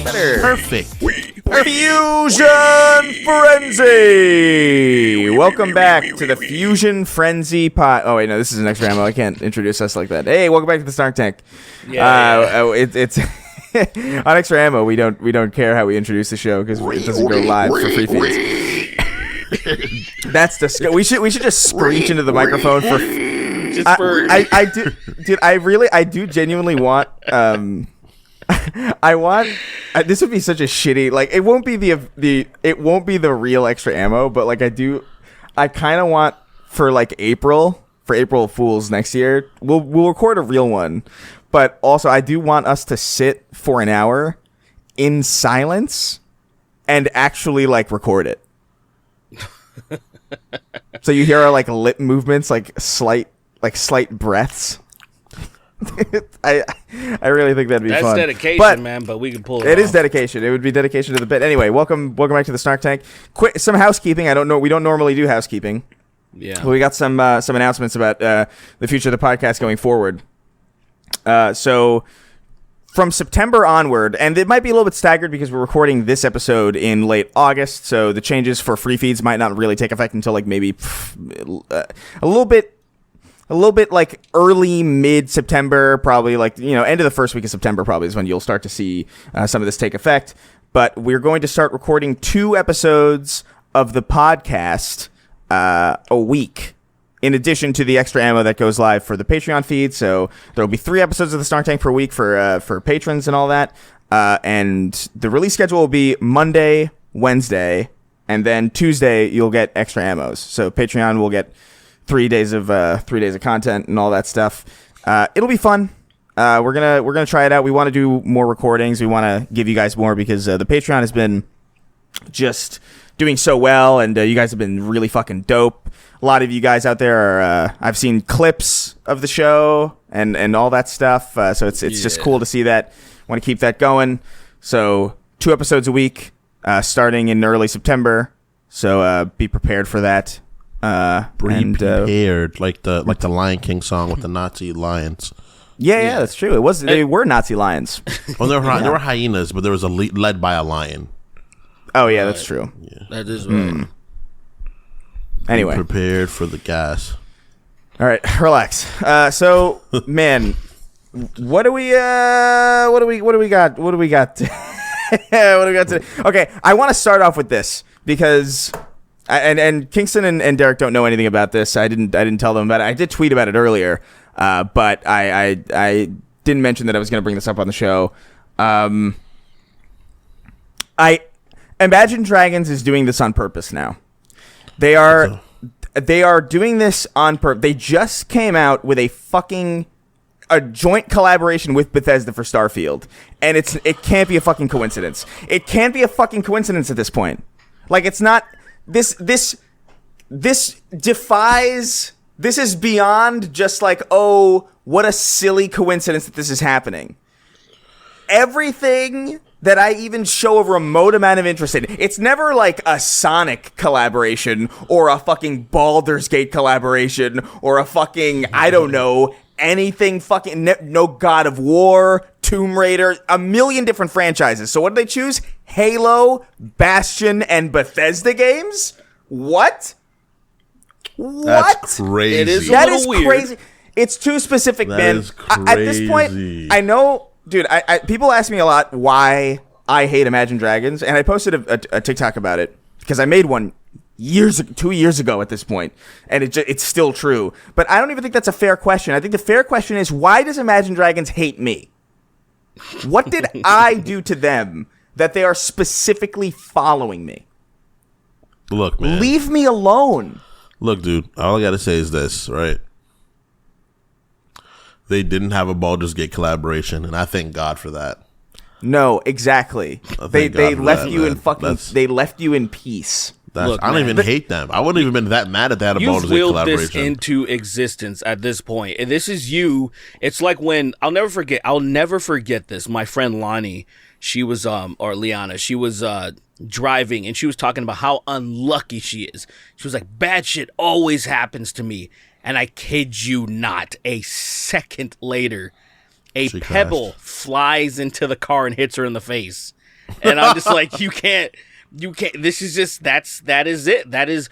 Better. Perfect. Fusion Frenzy! Welcome back to the Fusion Frenzy pod. Oh, wait, no, this is an extra ammo. I can't introduce us like that. Hey, welcome back to the Snark Tank. It's on extra ammo. We don't care how we introduce the show because it doesn't go live for free feeds. That's disgusting. We should just screech into the microphone for. I do genuinely want. I want. This would be such a shitty. Like, it won't be the real extra ammo, but like I kind of want for April Fools next year. We'll record a real one, but also I do want us to sit for an hour in silence and actually record it. So you hear our lip movements, slight breaths. I really think that'd be fun. That's dedication, man, but we can pull it off. It is dedication. It would be dedication to the bit. Anyway, welcome back to the Snark Tank. Some housekeeping. I don't know. We don't normally do housekeeping. Yeah. But we got some announcements about the future of the podcast going forward. So from September onward, and it might be a little bit staggered because we're recording this episode in late August, so the changes for free feeds might not really take effect until maybe a little bit early mid-September, probably end of the first week of September probably is when you'll start to see some of this take effect. But we're going to start recording 2 episodes of the podcast a week, in addition to the extra ammo that goes live for the Patreon feed. So there will be 3 episodes of the Snark Tank per week for patrons and all that. And the release schedule will be Monday, Wednesday, and then Tuesday you'll get extra ammos. So Patreon will get 3 days of content and all that stuff. It'll be fun. We're gonna try it out. We want to do more recordings. We want to give you guys more because the Patreon has been just doing so well, and you guys have been really fucking dope. A lot of you guys out there are. I've seen clips of the show and all that stuff. So it's just cool to see that. Want to keep that going. So 2 episodes a week, starting in early September. So be prepared for that. Prepared, like the Lion King song with the Nazi lions. Yeah, that's true. They were Nazi lions. Well, there were hyenas, but there was led by a lion. Oh yeah, that's true. Yeah. That is right. Anyway, be prepared for the gas. All right, relax. So, man, what do we got? What do we got? What do we got today? Okay, I want to start off with this because. And Kingston and Derek don't know anything about this. I didn't tell them about it. I did tweet about it earlier, but I didn't mention that I was going to bring this up on the show. Imagine Dragons is doing this on purpose now. They are doing this on purpose. They just came out with a joint collaboration with Bethesda for Starfield, and it can't be a fucking coincidence. It can't be a fucking coincidence at this point. It's not. This defies. This is beyond just what a silly coincidence that this is happening. Everything that I even show a remote amount of interest in, it's never a Sonic collaboration or a fucking Baldur's Gate collaboration or a fucking, I don't know, anything fucking, no God of War, Tomb Raider, a million different franchises. So what did they choose? Halo, Bastion, and Bethesda games? What? That's crazy. That is crazy. It's too specific, man. At this point, I know, dude, people ask me a lot why I hate Imagine Dragons, and I posted a TikTok about it because I made one 2 years ago at this point, and it's still true. But I don't even think that's a fair question. I think the fair question is, why does Imagine Dragons hate me? What did I do to them that they are specifically following me? Look, man. Leave me alone. Look, dude, all I got to say is this, right? They didn't have a Baldur's Gate collaboration, and I thank God for that. No, exactly. They left you in fucking. They left you in peace. Look, I don't even hate them. I wouldn't even been that mad at that Baldur's Gate collaboration. You've willed this into existence at this point, and this is you. It's like when I'll never forget this. My friend Lonnie, she was or Liana, she was driving, and she was talking about how unlucky she is. She was like, bad shit always happens to me. And I kid you not, a second later, she pebble flies into the car and hits her in the face. And I'm just like, you can't, this is just, that is it. That is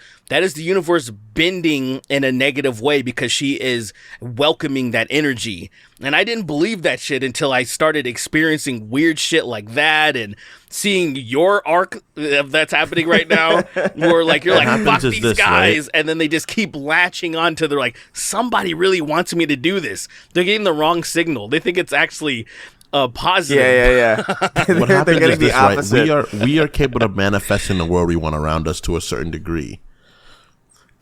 the universe bending in a negative way because she is welcoming that energy. And I didn't believe that shit until I started experiencing weird shit like that and seeing your arc that's happening right now, where like you're like, fuck these guys, right? And then they just keep latching onto, they're like, somebody really wants me to do this. They're getting the wrong signal. They think it's actually positive. Yeah. What happens is this, right? We are capable of manifesting the world we want around us to a certain degree.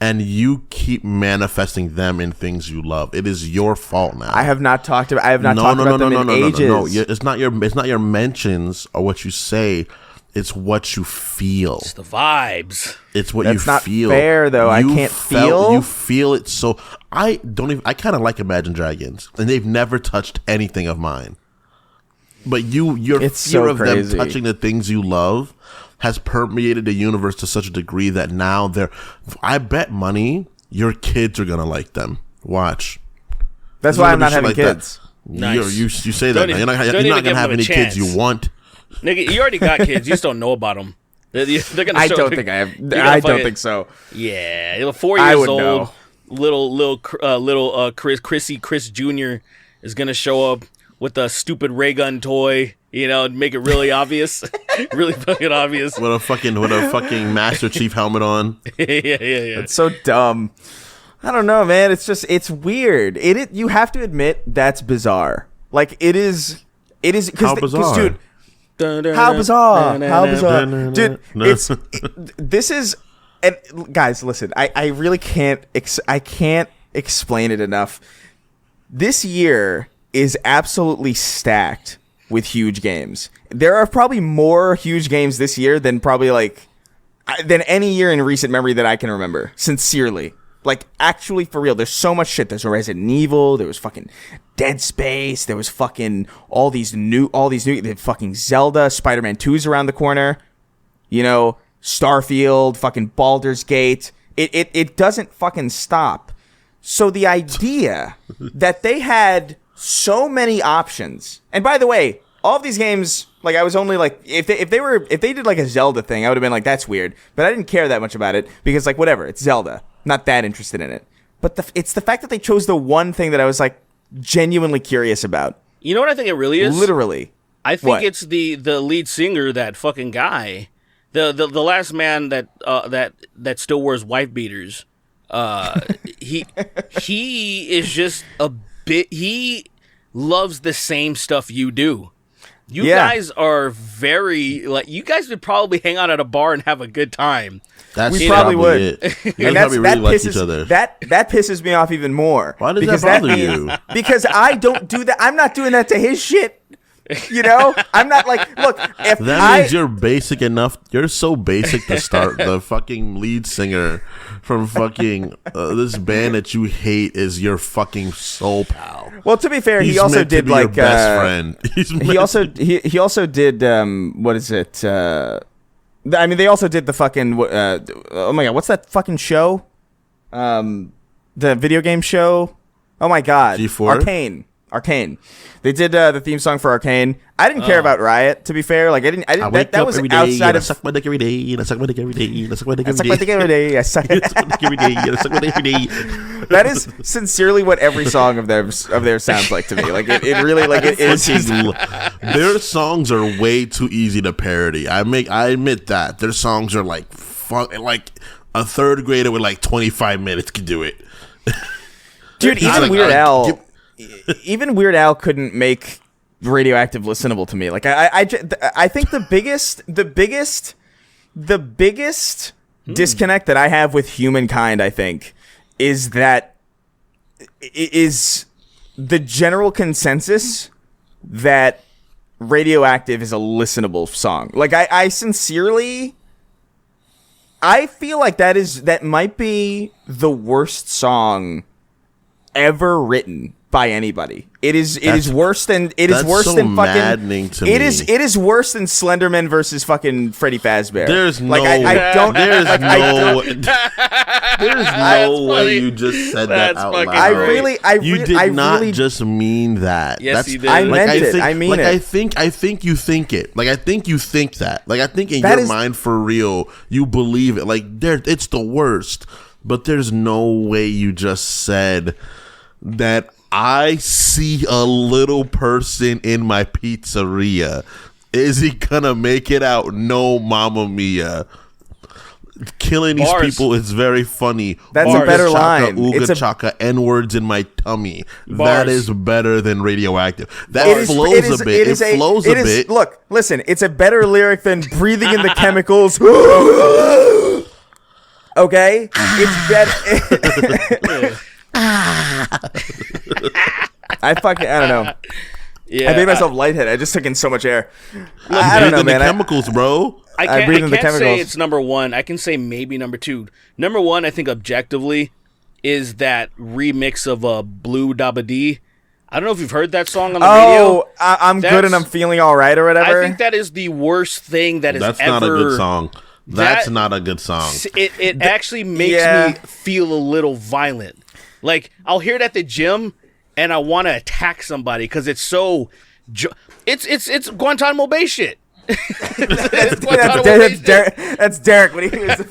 And you keep manifesting them in things you love. It is your fault now. I have not talked about them in ages. No. It's not your mentions or what you say. It's what you feel. It's the vibes. It's what you feel. That's not fair, though. I can't feel. You feel it. So I kind of like Imagine Dragons, and they've never touched anything of mine. But your fear of them touching the things you love has permeated the universe to such a degree that now I bet money your kids are gonna like them. Watch. That's why I'm not having kids. Nice. You say that. You're not gonna have any kids you want. Nigga, you already got kids. You just don't know about them. They're gonna. I don't think I have. I don't think so. Yeah, 4 years old. Little Chris Jr. is gonna show up with a stupid ray gun toy. You know, make it really obvious, really fucking obvious. With a fucking Master Chief helmet on. Yeah. It's so dumb. I don't know, man. It's weird. You have to admit that's bizarre. Like it is. How bizarre, dude. How bizarre. Dude, this is. And guys, listen. I really can't. I can't explain it enough. This year is absolutely stacked with huge games. There are probably more huge games this year than than any year in recent memory that I can remember. Sincerely. Like, actually, for real. There's so much shit. There's Resident Evil. There was fucking Dead Space. There was fucking all these new fucking Zelda. Spider-Man 2's around the corner. You know, Starfield, fucking Baldur's Gate. It doesn't fucking stop. So the idea that they had so many options, and by the way, all of these games, like I was only like, if they did like a Zelda thing, I would have been like, that's weird, but I didn't care that much about it because like whatever, it's Zelda, not that interested in it. But it's the fact that they chose the one thing that I was like genuinely curious about. You know what I think it really is? Literally, I think it's the lead singer, that fucking guy, the last man that still wears wife beaters. He is just a bit. He loves the same stuff you do. You guys are very like. You guys would probably hang out at a bar and have a good time. We probably would. And that really like each other. That pisses me off even more. Why does that bother you? Because I don't do that. I'm not doing that to his shit. You know, I'm not like, look, if that means you're basic enough. You're so basic to start the fucking lead singer from fucking this band that you hate is your fucking soul pal. Well, to be fair, he also did like your best friend. He also did what is it? I mean, they also did the fucking oh my god, what's that fucking show? The video game show. Oh my god, G4? Arcane. They did the theme song for Arcane. I didn't care about Riot, to be fair. Like I didn't. That was outside of. I suck my dick every day. And I suck my dick every day. And I suck my dick every day. I suck my dick every day. I suck my dick every day. And I suck my dick every day. That is sincerely what every song of theirs sounds like to me. Like it really like it is. Their songs are way too easy to parody. I admit that their songs are like like a third grader with like 25 minutes could do it. Dude, even Weird Al couldn't make Radioactive listenable to me. Like I think the biggest disconnect that I have with humankind, I think, is that is the general consensus that Radioactive is a listenable song. Like I sincerely, I feel like that might be the worst song ever written. by anybody. It is worse than fucking maddening to it me. is worse than Slenderman versus fucking Freddy Fazbear. There's no way you just said that out loud. You did not just mean that. Yes, you did. I meant it. I mean it. I think you think it. Like I think you think that. Like I think in your mind for real you believe it. Like it's the worst. But there's no way you just said that I see a little person in my pizzeria. Is he gonna make it out? No, Mamma Mia. Killing these people is very funny. That's a better line. Ooga chaka, N-words in my tummy. That is better than Radioactive. That flows a bit. It flows a bit. Look, listen. It's a better lyric than breathing in the chemicals. Okay? It's better. I don't know. Yeah, I made myself lightheaded. I just took in so much air. I don't know, man. Chemicals, bro. I can't say it's number one. I can say maybe number two. Number one, I think objectively, is that remix of Blue Dabba Dee. I don't know if you've heard that song on the radio. Oh, I'm good and I'm feeling all right or whatever. I think that is the worst thing that That's not a good song. That's not a good song. It actually makes me feel a little violent. Like, I'll hear it at the gym, and I want to attack somebody because it's so... It's Guantanamo Bay shit. That's Derek when he was...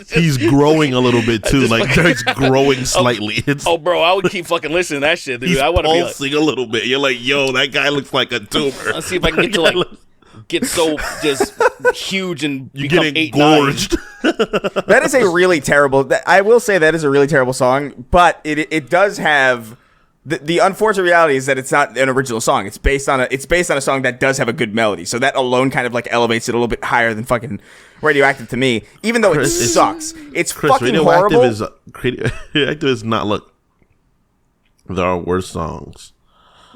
He's growing a little bit, too. Like, Derek's growing slightly. Bro, I would keep fucking listening to that shit, dude. He's I want to be pulsing a little bit. You're like, yo, that guy looks like a tumor. Let's see if I can get to, like... get so just huge and you become get engorged. That is a really terrible. I will say that is a really terrible song, but it does have the unfortunate reality is that it's not an original song. It's based on a song that does have a good melody. So that alone kind of like elevates it a little bit higher than fucking Radioactive to me. Even though it sucks, it's fucking horrible. Radioactive is not. Look, there are worse songs.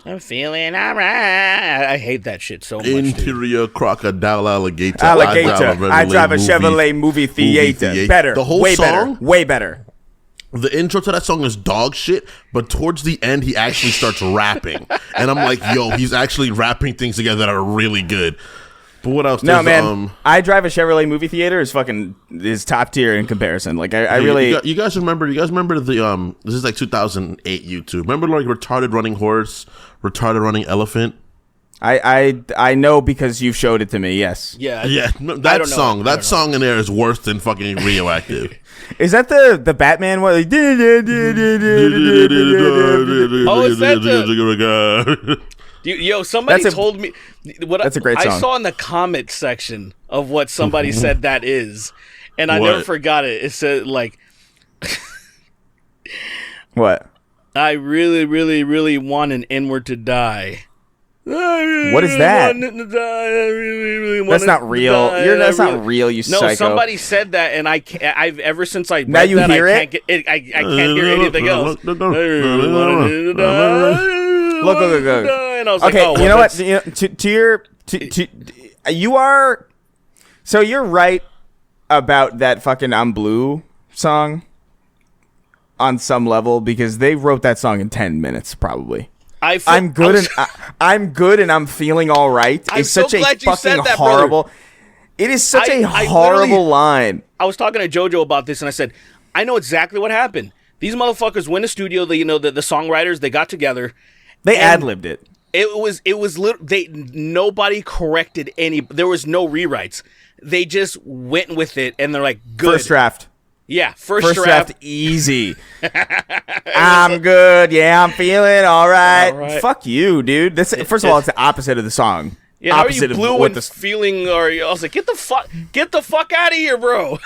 I'm feeling alright. I hate that shit so much. Interior crocodile alligator. I drive a Chevrolet movie theater. Better. The whole song? Way better. The intro to that song is dog shit, but towards the end, he actually starts rapping. And I'm like, yo, he's actually rapping things together that are really good. But what else? No, man. I drive a Chevrolet movie theater is top tier in comparison. Like I really. You guys remember the this is like 2008 YouTube. Remember like retarded running horse, retarded running elephant. I know because you showed it to me. Yes. Yeah. That song in there is worse than fucking Radioactive. Is that the Batman one? Like, oh, is that the? Yo, somebody told me that's a great song. I saw in the comment section of what somebody said that is, and I never forgot it. It said like, what? I really, really, really want an N-word to die. What is that? That's not real. That's not real. You psycho. No, somebody said that, and I've ever since I read now you that, hear I can't hear anything else. Look. And I was okay, like, you know what? You are. So you're right about that fucking "I'm Blue" song on some level because they wrote that song in 10 minutes probably. I'm good and I'm feeling all right. It's such a fucking horrible. It is such a horrible line. I was talking to JoJo about this and I said, I know exactly what happened. These motherfuckers went to studio. The songwriters, they got together. They ad-libbed it. Nobody corrected any. There was no rewrites. They just went with it and they're like, good. First draft. Yeah, first draft easy. I'm good. Yeah, I'm feeling all right. Fuck you, dude. First of all, it's the opposite of the song. Yeah, how are you blue and feeling? Or I was like, get the fuck out of here, bro.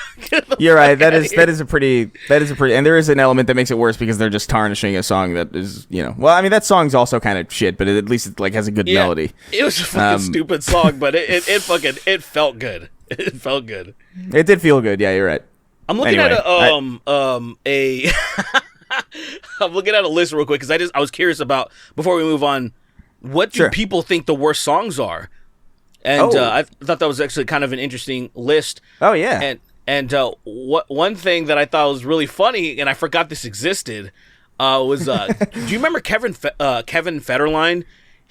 You're right. That is a pretty, and there is an element that makes it worse because they're just tarnishing a song that is, Well, I mean, that song's also kind of shit, but at least it like has a good melody. It was a fucking stupid song, but it felt good. It felt good. It did feel good. Yeah, you're right. I'm looking at I'm looking at a list real quick because I was curious about before we move on. What do people think the worst songs are? And I thought that was actually kind of an interesting list. Oh yeah. And one thing that I thought was really funny, and I forgot this existed. Was do you remember Kevin Federline?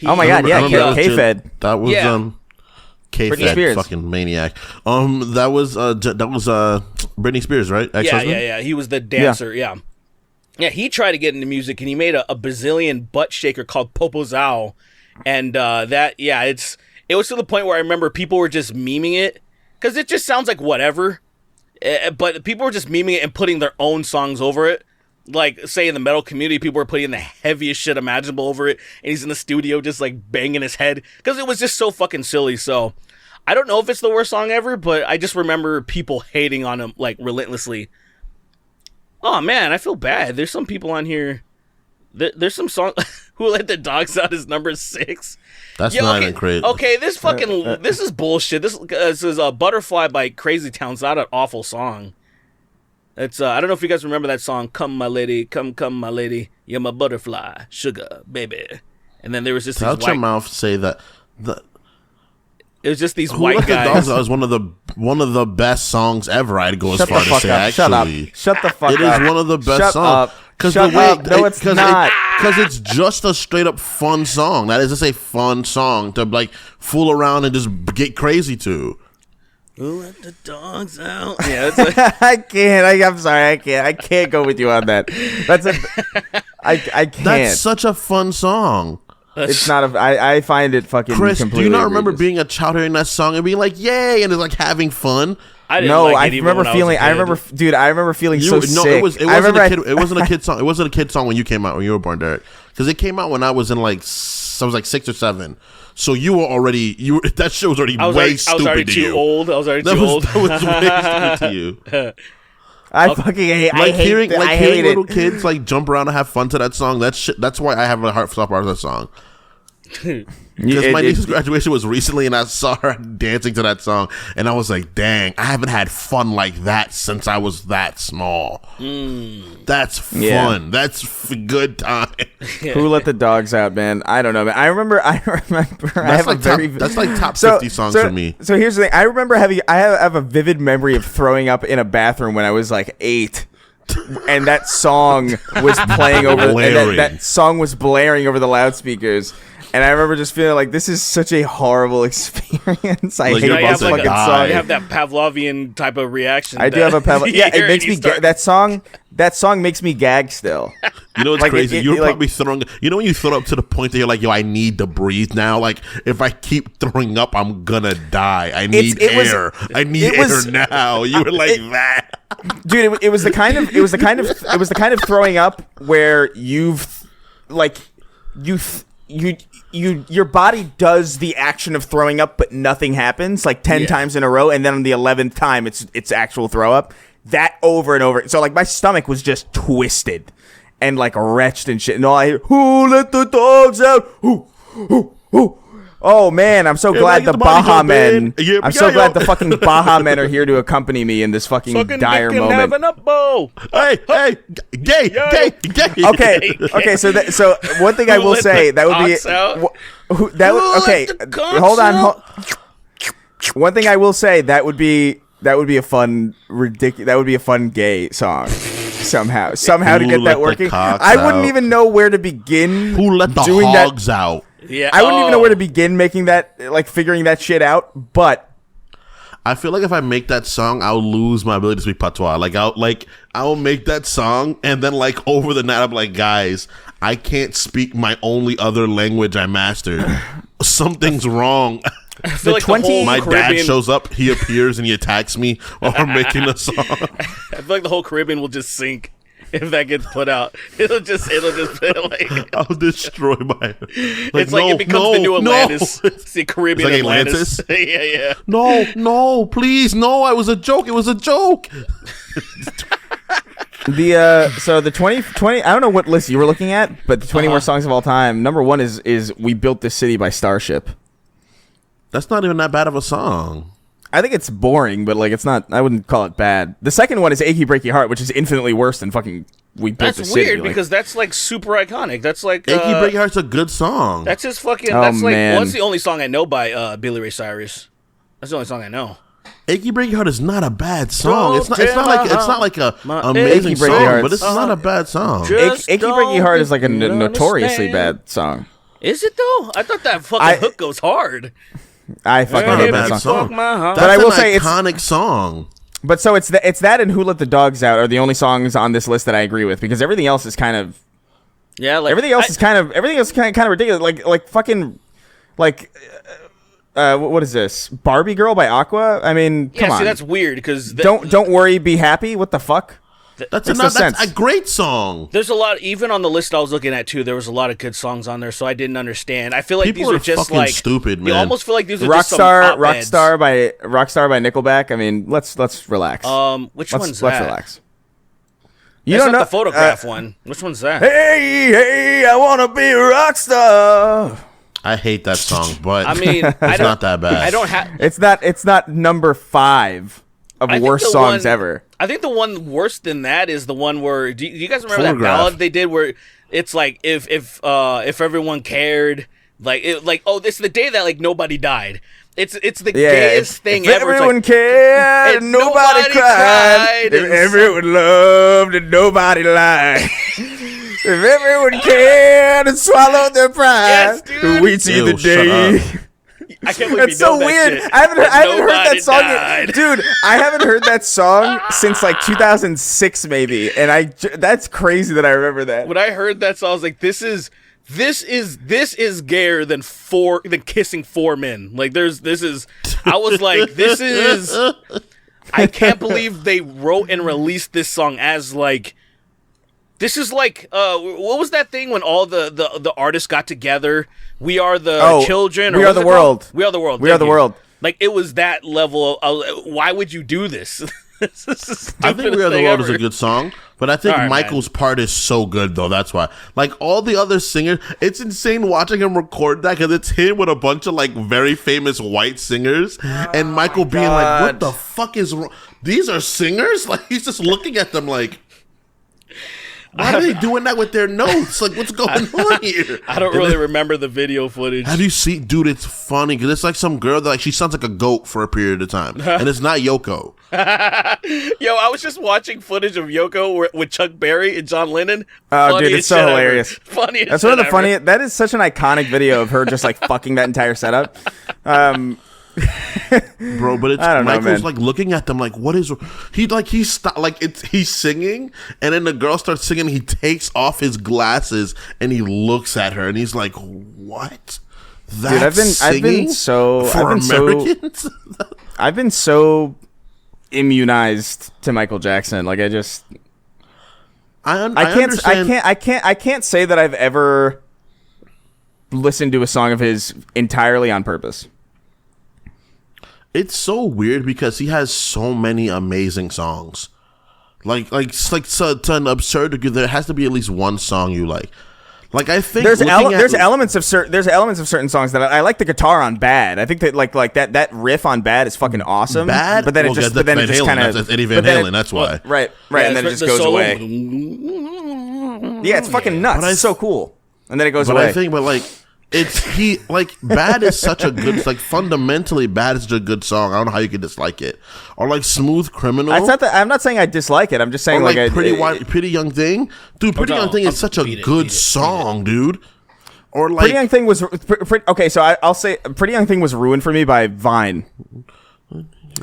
Oh my god, yeah, K-Fed. That was K-Fed, fucking maniac. That was Britney Spears, right? Ex-husband? Yeah. He was the dancer. Yeah. He tried to get into music, and he made a Brazilian butt shaker called Popozão, and it was to the point where I remember people were just memeing it because it just sounds like whatever, but people were just memeing it and putting their own songs over it. Like, say in the metal community, people were putting the heaviest shit imaginable over it, and he's in the studio just like banging his head because it was just so fucking silly. So I don't know if it's the worst song ever, but I just remember people hating on him like relentlessly. Oh man, I feel bad. There's some people on here. There's some song Who Let the Dogs Out is number 6. That's not even crazy. Okay, this is bullshit. This is a Butterfly by Crazy Town. It's not an awful song. It's I don't know if you guys remember that song, Come My Lady, Come my Lady, You're my butterfly, sugar, baby. And then there was just Out your mouth say that it was just these Who white Let guys. The Dogs Out is one of the best songs ever. I'd go as far to say actually. Shut the fuck up. It is one of the best songs. Shut up. No, it's not. Because it's just a straight up fun song. That is just a fun song to like fool around and just get crazy to. Who let the dogs out? Yeah, I can't. I'm sorry. I can't go with you on that. I can't. That's such a fun song. It's not I find it fucking. Chris, do you not remember egregious. being a child hearing that song and being like, "Yay!" and it's like having fun? I remember feeling so sick. It wasn't a kid song. It wasn't a kid song when you came out, when you were born, Derek. Because it came out when I was in like, I was like 6 or 7. So you were already, that shit was already way stupid to you. I was already too old. That was way stupid to you. I fucking hate. Like hearing it. little kids like jump around and have fun to that song. That's why I have a heart for that song. Because my niece's graduation was recently, and I saw her dancing to that song, and I was like, "Dang, I haven't had fun like that since I was that small." That's fun. Yeah. That's good time. Who Let the Dogs Out, man? I don't know, man. I remember. That's like top 50 songs for me. So here's the thing. I remember I have a vivid memory of throwing up in a bathroom when I was like 8. And that song was playing over that song was blaring over the loudspeakers. And I remember just feeling like this is such a horrible experience. I hate this fucking song. You have that Pavlovian type of reaction. I do have a Pavlovian. Yeah, it makes me that song. That song makes me gag still. You know what's like crazy? You're probably throwing. You know when you throw up to the point that you're like, "Yo, I need to breathe now." Like if I keep throwing up, I'm gonna die. I need air. I need air now. You were like that, dude. It was the kind of throwing up where your body does the action of throwing up, but nothing happens like 10 times in a row, and then on the 11th time, it's actual throw up. That over and over. So like my stomach was just twisted and like wretched and shit. And all I hear, "Who let the dogs out? Who?" Oh man, I'm so glad the Baja Men. I'm so glad the fucking Baja Men are here to accompany me in this fucking dire moment. Hey, gay. Okay. So one thing I will say that would be Hold on. One thing I will say that would be a fun gay song. Somehow to get that working. I wouldn't even know where to begin. Who let the hogs out? Yeah, I wouldn't even know where to begin making that, like figuring that shit out. But I feel like if I make that song, I'll lose my ability to speak patois. I'll make that song, and then like over the night, I'm like, guys, I can't speak my only other language I mastered. Something's wrong. I feel like my dad shows up, he appears, and he attacks me while we're making the song. I feel like the whole Caribbean will just sink if that gets put out. It'll just like I'll destroy my. It's like it becomes the new Atlantis. It's the Caribbean like Atlantis. Yeah. No, please, no. It was a joke. The 20 I don't know what list you were looking at, but the 20 more songs of all time. Number 1 is "We Built This City" by Starship. That's not even that bad of a song. I think it's boring, but like it's not. I wouldn't call it bad. The second one is "Achy Breaky Heart," which is infinitely worse than fucking "We Built This City." That's weird because that's like super iconic. That's like "Achy Breaky Heart's a good song. That's his fucking. Oh, that's like man. that's the only song I know by Billy Ray Cyrus. That's the only song I know. Achy Breaky Heart is not a bad song. It's not like a amazing Achy Breaky song, Heart's- but it's not a bad song. Achy Breaky Heart is like a notoriously bad song. Is it though? I thought that fucking hook goes hard. I fucking Not hate a that bad song. song. But I will say iconic song. But so it's that and Who Let the Dogs Out are the only songs on this list that I agree with, because everything else is kind of everything else is kind of ridiculous. Like fucking like what is this? Barbie Girl by Aqua? I mean, come on. See, that's weird because don't worry, be happy. What the fuck? That's a great song. There's a lot, even on the list I was looking at too. There was a lot of good songs on there, so I didn't understand. I feel like People these are just fucking like stupid, man. You almost feel like these are just some op-eds. Rockstar by Nickelback. I mean, let's relax. Which one's that? Let's relax. You don't know the Photograph one. Which one's that? Hey, I wanna be a rock star. I hate that song, but I mean, it's not that bad. I don't have. It's not number 5 of worst songs ever. I think the one worse than that is the one where do you guys remember Photograph. that ballad they did where it's like if everyone cared, it's the day that like nobody died. It's the gayest thing if ever. Everyone cared and nobody cried. If everyone loved and nobody lied. If everyone cared and swallowed their pride, yes, dude. we'd see the day. I can't believe It's so weird. Shit. I haven't heard that song, died. dude. I haven't heard that song since like 2006, maybe, and that's crazy that I remember that. When I heard that song, I was like, "This is gayer than kissing 4 men." Like, I was like, "This is." I can't believe they wrote and released this song as like. This is like, what was that thing when all the artists got together? We are the children. We are the world. We are the world. We are the world. Like, it was that level of, why would you do this? This is the I think We Are the World is a good song, but I think Michael's man. part is so good, though. That's why. Like, all the other singers, it's insane watching him record that because it's him with a bunch of, like, very famous white singers, and Michael being like, what the fuck is wrong? These are singers? Like, he's just looking at them like, why are they doing that with their notes? Like, what's going on here? I don't really remember the video footage. Have you seen, dude? It's funny because it's like some girl that like she sounds like a goat for a period of time, and it's not Yoko. Yo, I was just watching footage of Yoko with Chuck Berry and John Lennon. Oh, dude, it's so hilarious. Funny. That's one of the funniest. That is such an iconic video of her just like fucking that entire setup. Bro, but it's Michael's like looking at them like, what is he's singing, and then the girl starts singing, he takes off his glasses and he looks at her and he's like, what? That's I've been so immunized to Michael Jackson. Like, I can't say that I've ever listened to a song of his entirely on purpose. It's so weird because he has so many amazing songs. Like to an absurd degree, there has to be at least one song you like. Like, I think there's elements of certain songs that I like. The guitar on Bad. I think that like that riff on Bad is fucking awesome. Bad, but then it just kind of Eddie Van Halen. That's why. Right, Yeah, and then it just goes away. Yeah, it's fucking nuts. It's so cool, and then it goes away. I think, Bad is such a good, like, fundamentally Bad is a good song. I don't know how you could dislike it. Or like Smooth Criminal. I'm not saying I dislike it. I'm just saying, or like Pretty Young Thing. Dude, Pretty Young Thing is such a good song, dude. Or like Pretty Young Thing was okay. So I'll say Pretty Young Thing was ruined for me by Vine.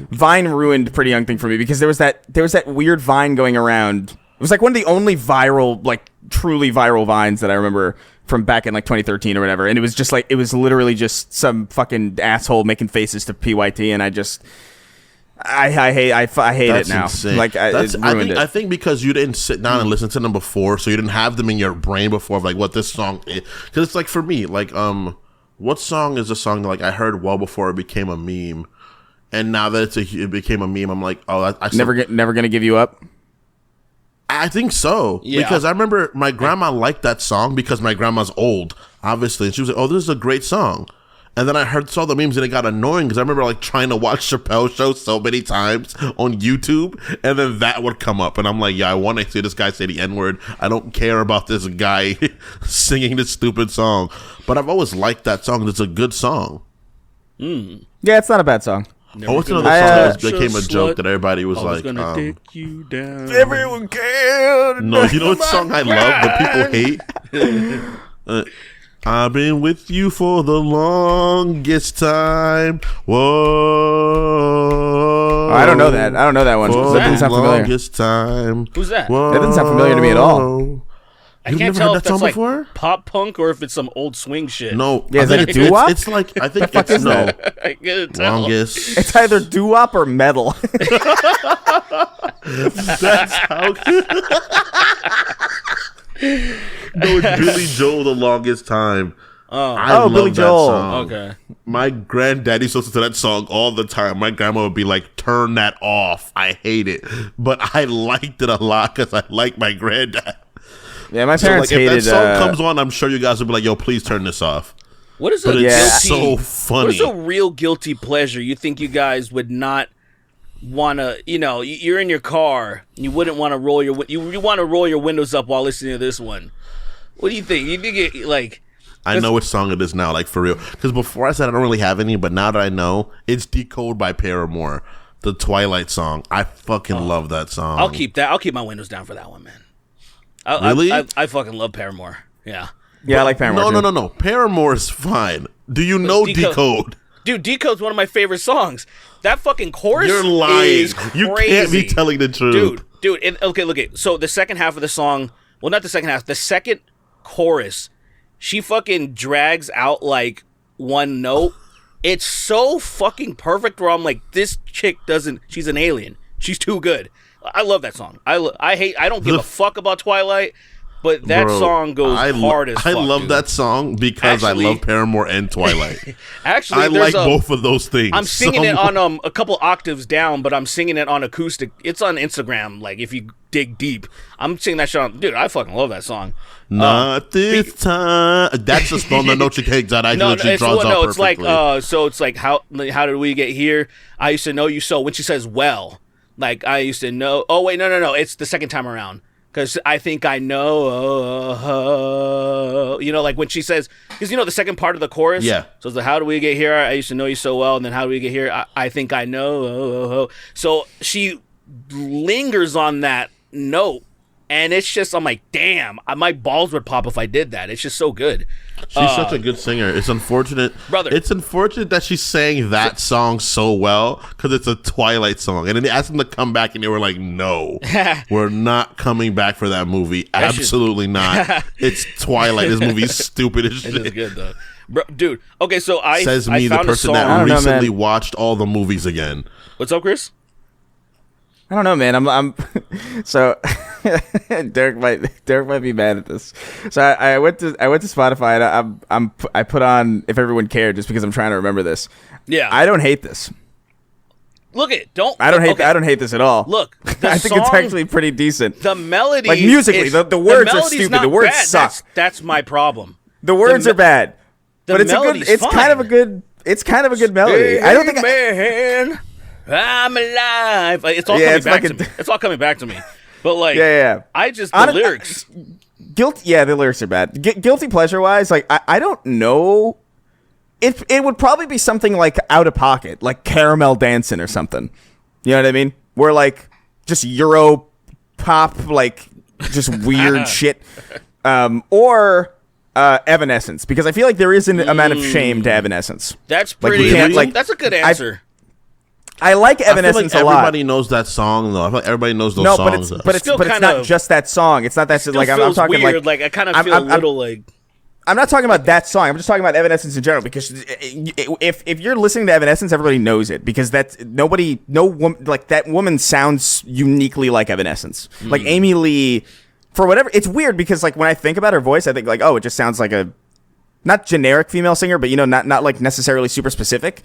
Vine ruined Pretty Young Thing for me because there was that weird Vine going around. It was like one of the only viral, like truly viral Vines that I remember from back in like 2013 or whatever, and it was just like, it was literally just some fucking asshole making faces to PYT, and I hate it now. Insane. Like, it ruined it. I think because you didn't sit down and listen to them before, so you didn't have them in your brain before of like what this song is. Because it's like, for me, like, what song is a song that like I heard well before it became a meme, and now that it became a meme, I'm like, oh, never gonna give you up. I think so. Yeah. Because I remember my grandma liked that song because my grandma's old, obviously. And she was like, oh, this is a great song. And then I saw the memes and it got annoying because I remember like trying to watch Chappelle's show so many times on YouTube. And then that would come up. And I'm like, yeah, I want to see this guy say the N-word. I don't care about this guy singing this stupid song. But I've always liked that song. It's a good song. Yeah, it's not a bad song. What's another song that became a joke that everybody was like, gonna take you down. Everyone can. No, you know what song I love but people hate? I've been with you for the longest time. Whoa. Oh, I don't know that. I don't know that one. For That doesn't sound the familiar. longest time. Who's that? Whoa. That doesn't sound familiar to me at all. I You've can't never tell heard if that that's song like before? pop punk or if it's some old swing shit. No. Yeah, is I that think a doo-wop? It's like, I think fuck it's is that? I can't tell. longest. It's either doo-wop or metal. That's how. No, it's Billy Joel the longest time. I love Billy that Joel. song. Okay. My granddaddy used to listen to that song all the time. My grandma would be like, "Turn that off. I hate it," but I liked it a lot because I like my granddad. Yeah, my So parents like, if hated. that song comes on, I'm sure you guys will be like, "Yo, please turn this off." What is But a it's guilty? so funny. What is a real guilty pleasure? You think you guys would not want to? You know, you're in your car. You wouldn't want to roll your you want to roll your windows up while listening to this one. What do you think? You think it like? I know which song it is now, like for real. Because before I said I don't really have any, but now that I know, it's Decode by Paramore, the Twilight song. I fucking love that song. I'll keep that. I'll keep my windows down for that one, man. Really? I fucking love Paramore. Yeah. Yeah, I like Paramore. No. Paramore is fine. Do you know Decode? Dude, Decode's one of my favorite songs. That fucking chorus You're lying. is crazy. You can't be telling the truth. Dude. Okay, look at so the second half of the song. Well, not the second half. The second chorus. She fucking drags out like one note. It's so fucking perfect where I'm like, this chick doesn't, she's an alien. She's too good. I love that song. I don't give a fuck about Twilight, but that song goes hard as fuck. I love dude. that song because Actually, I love Paramore and Twilight. Actually, I like both of those things. I'm singing it on a couple octaves down, but I'm singing it on acoustic. It's on Instagram, like if you dig deep. I'm singing that shit on, dude, I fucking love that song. Not this time. That's just on the note you take that I literally draws out it's like perfectly. so it's like how did we get here? I used to know you so when she says well, like I used to know. Oh wait, no, it's the second time around because I think I know. You know, like when she says because you know the second part of the chorus. Yeah. So it's like how do we get here? I used to know you so well, and then how do we get here? I think I know. So she lingers on that note. And it's just, I'm like, damn, my balls would pop if I did that. It's just so good. She's such a good singer. It's unfortunate. Brother. It's unfortunate that she sang that song so well because it's a Twilight song. And then they asked them to come back and they were like, no, we're not coming back for that movie. Absolutely not. It's Twilight. This movie's stupid as shit. It is good, though. Bro, dude, okay, so Says I me, the found person a that song. recently watched all the movies again. What's up, Chris? I don't know, man. I'm so Derek might be mad at this. So I went to Spotify and I put on If Everyone Cared just because I'm trying to remember this. Yeah. I don't hate this. Look it, don't. I don't hate. Okay. I don't hate this at all. Look, the I think it's song- actually pretty decent. The melody, Like musically, the words are melody's stupid. not The words bad. suck. That's my problem. The words are bad, but it's a good. melody's It's kind of a fine. good. It's kind of a good melody. I don't think. Man, I'm alive. Like, it's all Yeah, coming it's back to fucking- me. It's all coming back to me. But like, Yeah. I just the Honest- lyrics. The lyrics are bad. Guilty pleasure wise, like I don't know. It would probably be something like Out of Pocket, like Caramel Dancing or something. You know what I mean? Where like just Euro pop, like just weird shit. Or Evanescence, because I feel like there is an amount of shame to Evanescence. That's Like, pretty. you can't, like- that's a good answer. I like Evanescence I feel like a lot. everybody knows that song, though. I feel like everybody knows those No, songs. but it's Still not kinda- just that song. It's not that Still like I'm feels talking weird. like I kind of I'm- feel I'm- a little like. I'm not talking about that song. I'm just talking about Evanescence in general because if you're listening to Evanescence, everybody knows it because that's no woman like that woman sounds uniquely like Evanescence. Like Amy Lee, for whatever. It's weird because like when I think about her voice, I think like it just sounds like a not generic female singer, but not like necessarily super specific.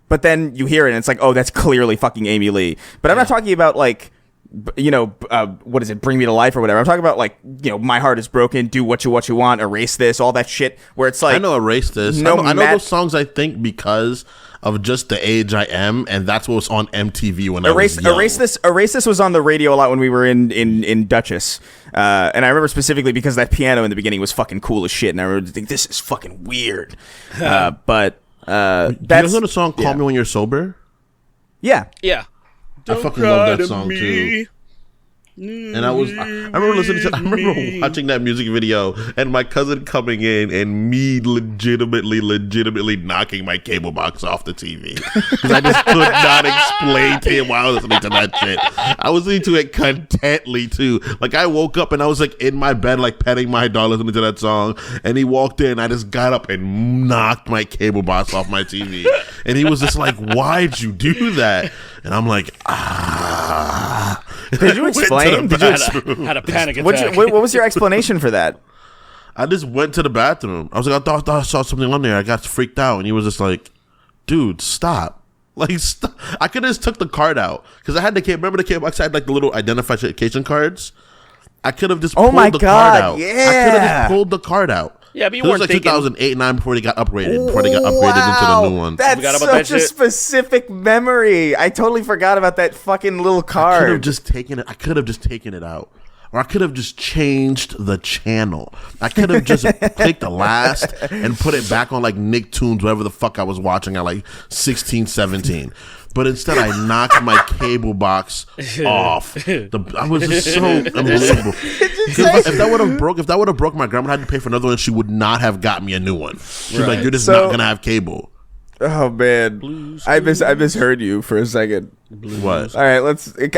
But then you hear it and it's like, oh, that's clearly fucking Amy Lee. But I'm not talking about like. What is it? Bring Me to Life or whatever. I'm talking about like, My Heart Is Broken, Do What You Want, Erase This, all that shit. Where it's like, I know Erase This. I know those songs. I think because of just the age I am, and that's what was on MTV when I was young. Erase This was on the radio a lot when we were in Duchess, and I remember specifically because that piano in the beginning was fucking cool as shit, and I remember thinking this is fucking weird. But you that's know the song "Call Me When You're Sober." Yeah. Yeah. I fucking love that song too. And I remember watching that music video and my cousin coming in and me legitimately knocking my cable box off the TV because I just could not explain to him why I was listening to that shit. I was listening to it contently too. Like I woke up and I was like in my bed like petting my dog listening to that song, and he walked in. I just got up and knocked my cable box off my TV, and he was just like, "Why'd you do that?" And I'm like, ah. Did you explain? Had a panic attack. What was your explanation for that? I just went to the bathroom. I was like, I thought I saw something on there. I got freaked out, and he was just like, "Dude, stop!" Like, stop. I could have just took the card out because I had the cable. Remember the cable box had like the little identification cards. I could have just pulled the card out. Yeah. I could have just pulled the card out. Yeah, but you it was weren't like thinking 2008, 9 before they got upgraded. Before they got upgraded into the new one. That's such a specific memory. I totally forgot about that fucking little card. I could have just taken it out. Or I could have just changed the channel. I could have just clicked the last and put it back on like Nicktoons, whatever the fuck I was watching at like 16, 17. But instead, I knocked my cable box off. I was just so unbelievable. If that would have broke, my grandma had to pay for another one. She would not have got me a new one. She'd be like, "You're just not gonna have cable." Oh man, I misheard you for a second. What? All right,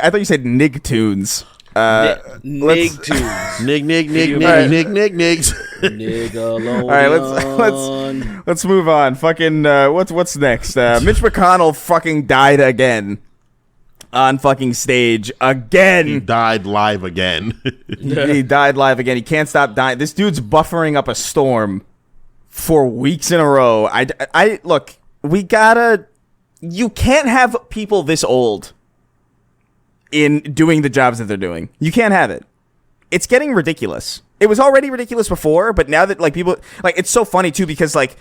I thought you said Nicktoons. Nicktoons. Nigs. Nickelodeon. All right, let's move on. Fucking what's next? Mitch McConnell fucking died again on fucking stage again. He died live again. He died live again. He can't stop dying. This dude's buffering up a storm for weeks in a row. I look. You can't have people this old in doing the jobs that they're doing. You can't have it. It's getting ridiculous. It was already ridiculous before, but now that like people like, it's so funny too because like,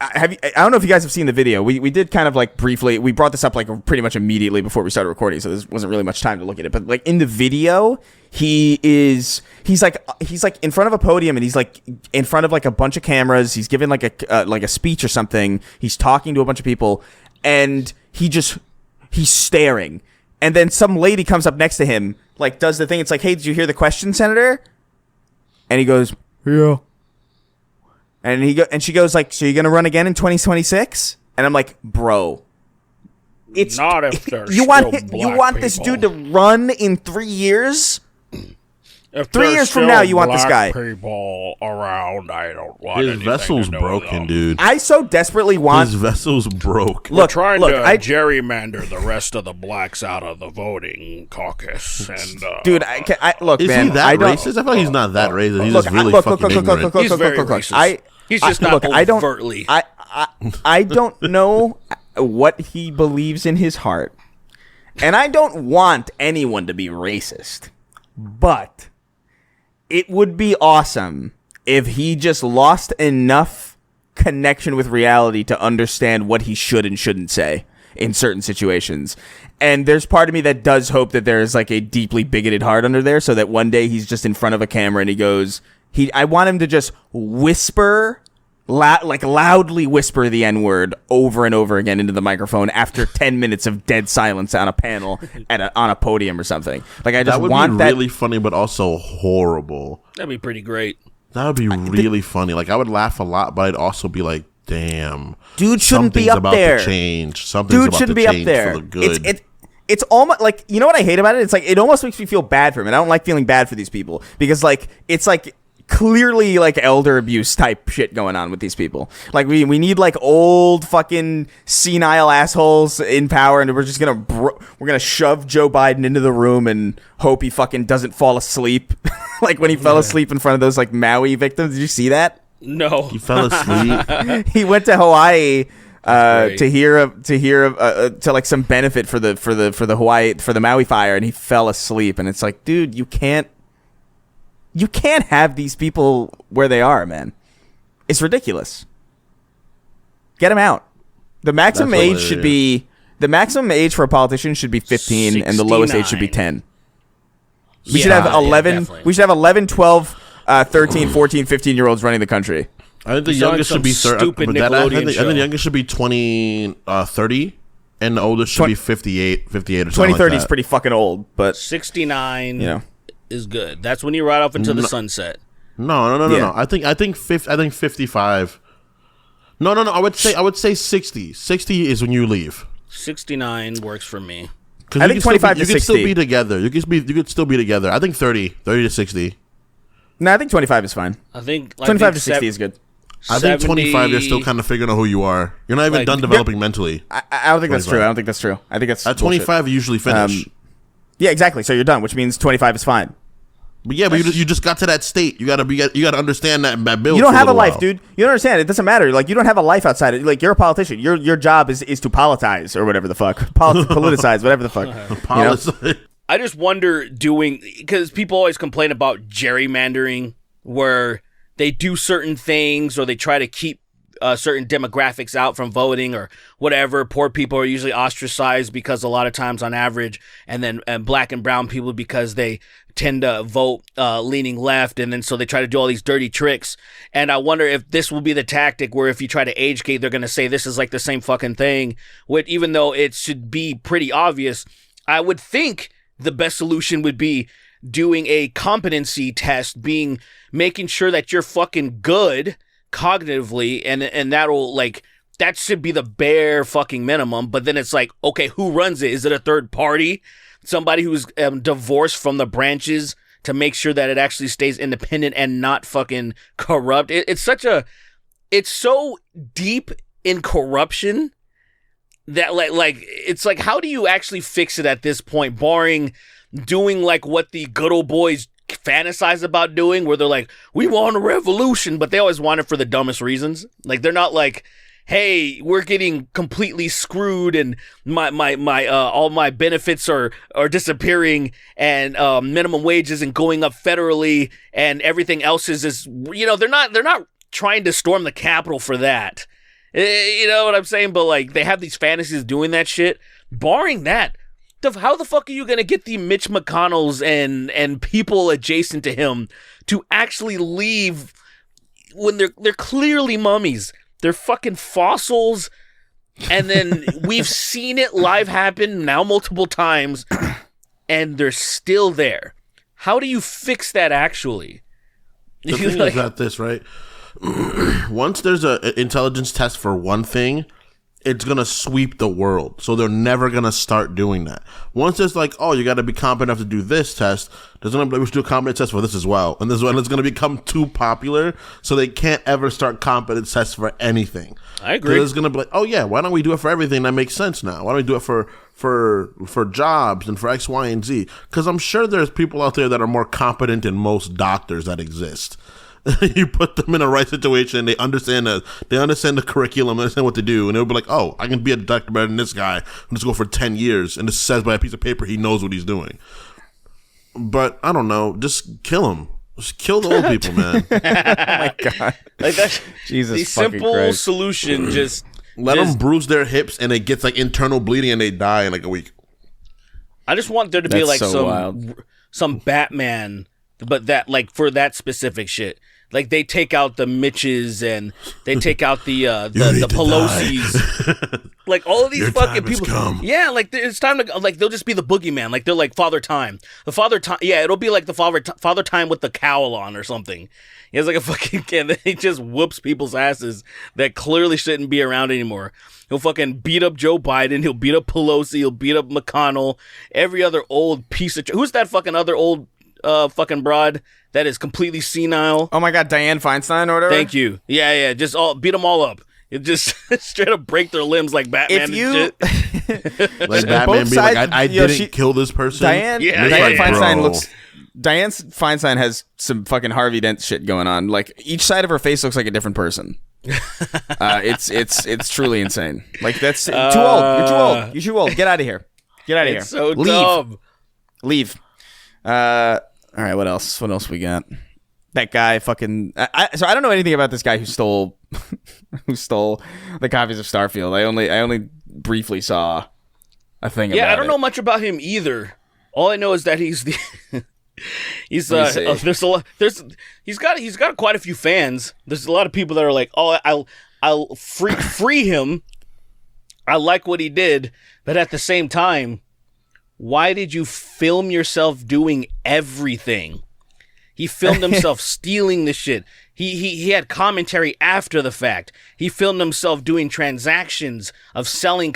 I don't know if you guys have seen the video. We did kind of like briefly. We brought this up like pretty much immediately before we started recording, so there wasn't really much time to look at it. But like in the video, he's like in front of a podium and he's like in front of like a bunch of cameras. He's giving like a speech or something. He's talking to a bunch of people, and he's staring. And then some lady comes up next to him, like does the thing. It's like, "Hey, did you hear the question, Senator?" And he goes, "Yeah." And she goes like, "So you're gonna run again in 2026?" And I'm like, "Bro, it's not if there's you want this dude to run in 3 years? If 3 years from now, you want this guy." People around, I don't want his vessel's broken, dude. I so desperately want his vessel's broke. We're trying to gerrymander the rest of the blacks out of the voting caucus, and dude, look, is man, he that racist? I feel like he's not that racist. He's just really fucking ignorant. He's very racist. He's just not overtly. I don't know what he believes in his heart, and I don't want anyone to be racist, but it would be awesome if he just lost enough connection with reality to understand what he should and shouldn't say in certain situations. And there's part of me that does hope that there is like a deeply bigoted heart under there, so that one day he's just in front of a camera and he goes, I want him to just whisper, loudly whisper the N-word over and over again into the microphone after 10 minutes of dead silence on a panel on a podium or something. Like, I just want that. That would be really funny, but also horrible. That'd be pretty great. That would be really funny. Like, I would laugh a lot, but I'd also be like, damn. Dude shouldn't be up there. To change. Something's about to change for the good. It's almost like, you know what I hate about it? It's like, it almost makes me feel bad for him. And I don't like feeling bad for these people because like, it's like, clearly like elder abuse type shit going on with these people. Like we need like old fucking senile assholes in power, and we're just gonna shove Joe Biden into the room and hope he fucking doesn't fall asleep like when he fell asleep in front of those like Maui victims. Did you see that? No. He fell asleep. He went to Hawaii to like some benefit for the Maui fire, and he fell asleep. And it's like, dude, you can't have these people where they are, man. It's ridiculous. Get them out. The maximum age should be the maximum age for a politician should be 15, 69. And the lowest age should be 10. We should have 11. We should have 11, 12, 13, 14, 15-year-olds running the country. I think the youngest should be 30. I think the youngest should be 20, 30. And the oldest should be 58 or something 2030 like that. is pretty fucking old, but 69 is good. That's when you ride off into the sunset. No. I think 55. No. I would say 60. 60 is when you leave. 69 works for me. I think 25 to 60. You could still be together. You could still be together. I think 30 to 60. No, I think 25 is fine. I think 25 to 60 is good. I think 25, you're still kind of figuring out who you are. You're not even done developing mentally. I don't think that's true. I think that's at 25, you usually finish. Yeah, exactly. So you're done, which means 25 is fine. But you just got to that state. You gotta understand that build. You don't have a life, dude. You don't understand. It doesn't matter. Like, you don't have a life outside it. Like, you're a politician. Your job is to politicize or whatever the fuck. Politicize, whatever the fuck. Politicize. I just wonder because people always complain about gerrymandering, where they do certain things or they try to keep certain demographics out from voting or whatever. Poor people are usually ostracized because a lot of times on average, and black and brown people because they tend to vote leaning left, and then so they try to do all these dirty tricks. And I wonder if this will be the tactic where if you try to age gate, they're going to say this is like the same fucking thing, which even though it should be pretty obvious, I would think the best solution would be doing a competency test, making sure that you're fucking good cognitively, and that'll that should be the bare fucking minimum. But then it's like, okay, who runs it? Is it a third party? Somebody who's divorced from the branches to make sure that it actually stays independent and not fucking corrupt. It's so deep in corruption that it's like, how do you actually fix it at this point, barring doing like what the good old boys fantasize about doing, where they're like, we want a revolution, but they always want it for the dumbest reasons. Like, they're not like, hey, we're getting completely screwed and my all my benefits are disappearing, and minimum wage isn't going up federally, and everything else is they're not trying to storm the Capitol for that. You know what I'm saying? But like, they have these fantasies doing that shit. Barring that, how the fuck are you gonna get the Mitch McConnells and people adjacent to him to actually leave when they're clearly mummies? They're fucking fossils, and then we've seen it live happen now multiple times, and they're still there. How do you fix that actually? The thing is about this, right? Once there's an intelligence test for one thing, it's going to sweep the world. So they're never going to start doing that. Once it's like, oh, you got to be competent enough to do this test, there's going to be, we should do a competent test for this as well. And this one is going to become too popular, so they can't ever start competent tests for anything. I agree. It's going to be like, oh yeah, why don't we do it for everything? That makes sense now. Why don't we do it for jobs and for X, Y, and Z? Because I'm sure there's people out there that are more competent than most doctors that exist. You put them in a right situation, they understand the curriculum, understand what to do, and they'll be like, oh, I can be a doctor better than this guy. Let's go for 10 years, and this says by a piece of paper he knows what he's doing. But I don't know, just kill him. Just kill the old people, man. Oh my god, like that. Jesus, the simple Christ. solution, let them bruise their hips, and it gets like internal bleeding, and they die in like a week. I just want there to be That's like so some Batman, but that like for that specific shit. Like, they take out the Mitches and they take out the Pelosi's. Like, all of these fucking people. Yeah, like, it's time to, like, they'll just be the boogeyman. Like, they're like Father Time. It'll be like the Father Time with the cowl on or something. He has like a fucking, and then he just whoops people's asses that clearly shouldn't be around anymore. He'll fucking beat up Joe Biden. He'll beat up Pelosi. He'll beat up McConnell. Every other old piece of, who's that fucking other old fucking broad that is completely senile? Oh my god, Dianne Feinstein or whatever? Thank you. Yeah, just beat them all up. It just straight up break their limbs like Batman and shit. Like Batman being like, I didn't kill this person. Dianne Feinstein looks... Dianne Feinstein has some fucking Harvey Dent shit going on. Like, each side of her face looks like a different person. It's truly insane. Like, that's too old. You're too old. You're too old. Get out of here. Get out of here. It's so dumb. Leave. All right, what else? What else we got? That guy fucking... So I don't know anything about this guy who stole the copies of Starfield. I only briefly saw a thing about it. Yeah, I don't know much about him either. All I know is that he's the... he's he's got quite a few fans. There's a lot of people that are like, oh, I'll free him I like what he did, but at the same time, why did you film yourself doing everything? He filmed himself stealing the shit. He had commentary after the fact. He filmed himself doing transactions of selling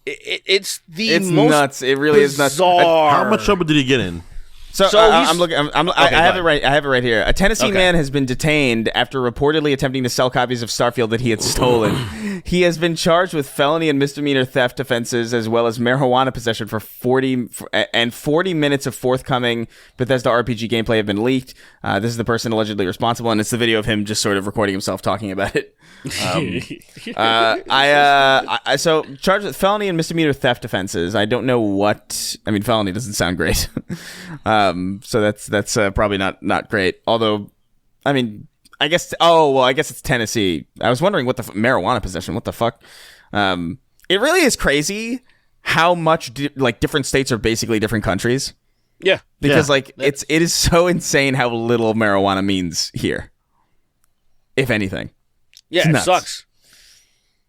it's most nuts. It really is nuts. How much trouble did he get in? So I'm looking. I have it right. I have it right here. A Tennessee man has been detained after reportedly attempting to sell copies of Starfield that he had stolen. He has been charged with felony and misdemeanor theft offenses, as well as marijuana possession for 40 minutes of forthcoming Bethesda RPG gameplay have been leaked. This is the person allegedly responsible, and it's the video of him just sort of recording himself talking about it. So charged with felony and misdemeanor theft offenses. I don't know what. I mean, felony doesn't sound great. So that's probably not great. Although, I mean, I guess it's Tennessee. I was wondering what the marijuana possession. What the fuck? It really is crazy how much different states are basically different countries. Yeah, because it is so insane how little marijuana means here, if anything. Yeah, it sucks.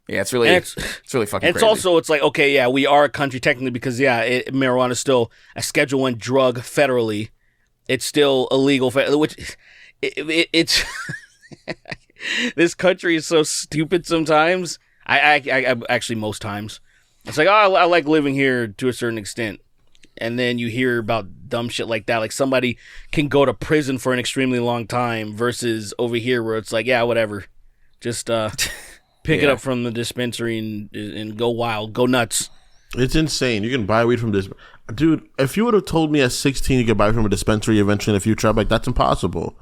Yeah, it's really fucking and crazy. It's like, okay, yeah, we are a country technically because, marijuana is still a Schedule I drug federally. It's still illegal, which it's this country is so stupid sometimes. I actually most times. It's like, oh, I like living here to a certain extent. And then you hear about dumb shit like that. Like somebody can go to prison for an extremely long time versus over here where it's like, yeah, whatever. Just pick it up from the dispensary and go wild, go nuts. It's insane. You can buy weed from this. Dude, if you would have told me at 16 you could buy from a dispensary eventually in the future, I'm like, that's impossible.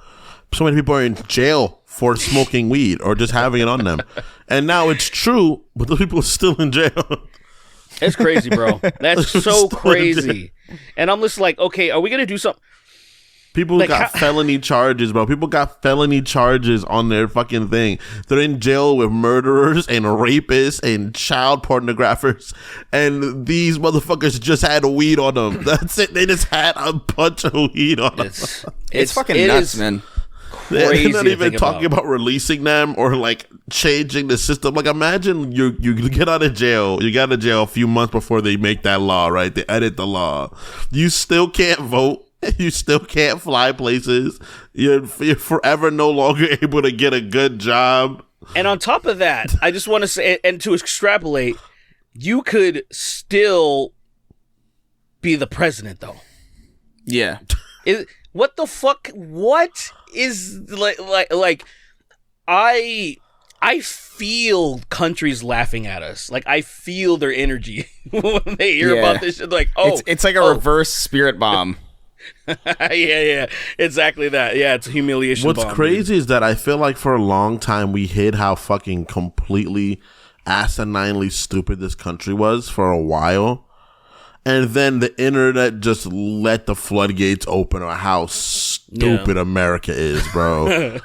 So many people are in jail for smoking weed or just having it on them. And now it's true, but those people are still in jail. It's crazy, bro. That's so crazy. And I'm just like, okay, are we going to do something? People got felony charges, bro. People got felony charges on their fucking thing. They're in jail with murderers and rapists and child pornographers. And these motherfuckers just had weed on them. That's it. They just had a bunch of weed on them. It's fucking nuts, man. They're not even talking about releasing them or like changing the system. Like imagine you get out of jail. You got out of jail a few months before they make that law, right? They edit the law. You still can't vote. You still can't fly places. You're forever no longer able to get a good job. And on top of that, I just want to say, and to extrapolate, you could still be the president, though. Yeah. What the fuck? What is like? I feel countries laughing at us. Like I feel their energy when they hear about this shit. Like, oh, it's like a reverse spirit bomb. yeah, exactly that. Yeah, it's a humiliation. What's bomb, crazy is that I feel like for a long time we hid how fucking completely asininely stupid this country was for a while. And then the internet just let the floodgates open on how stupid America is, bro.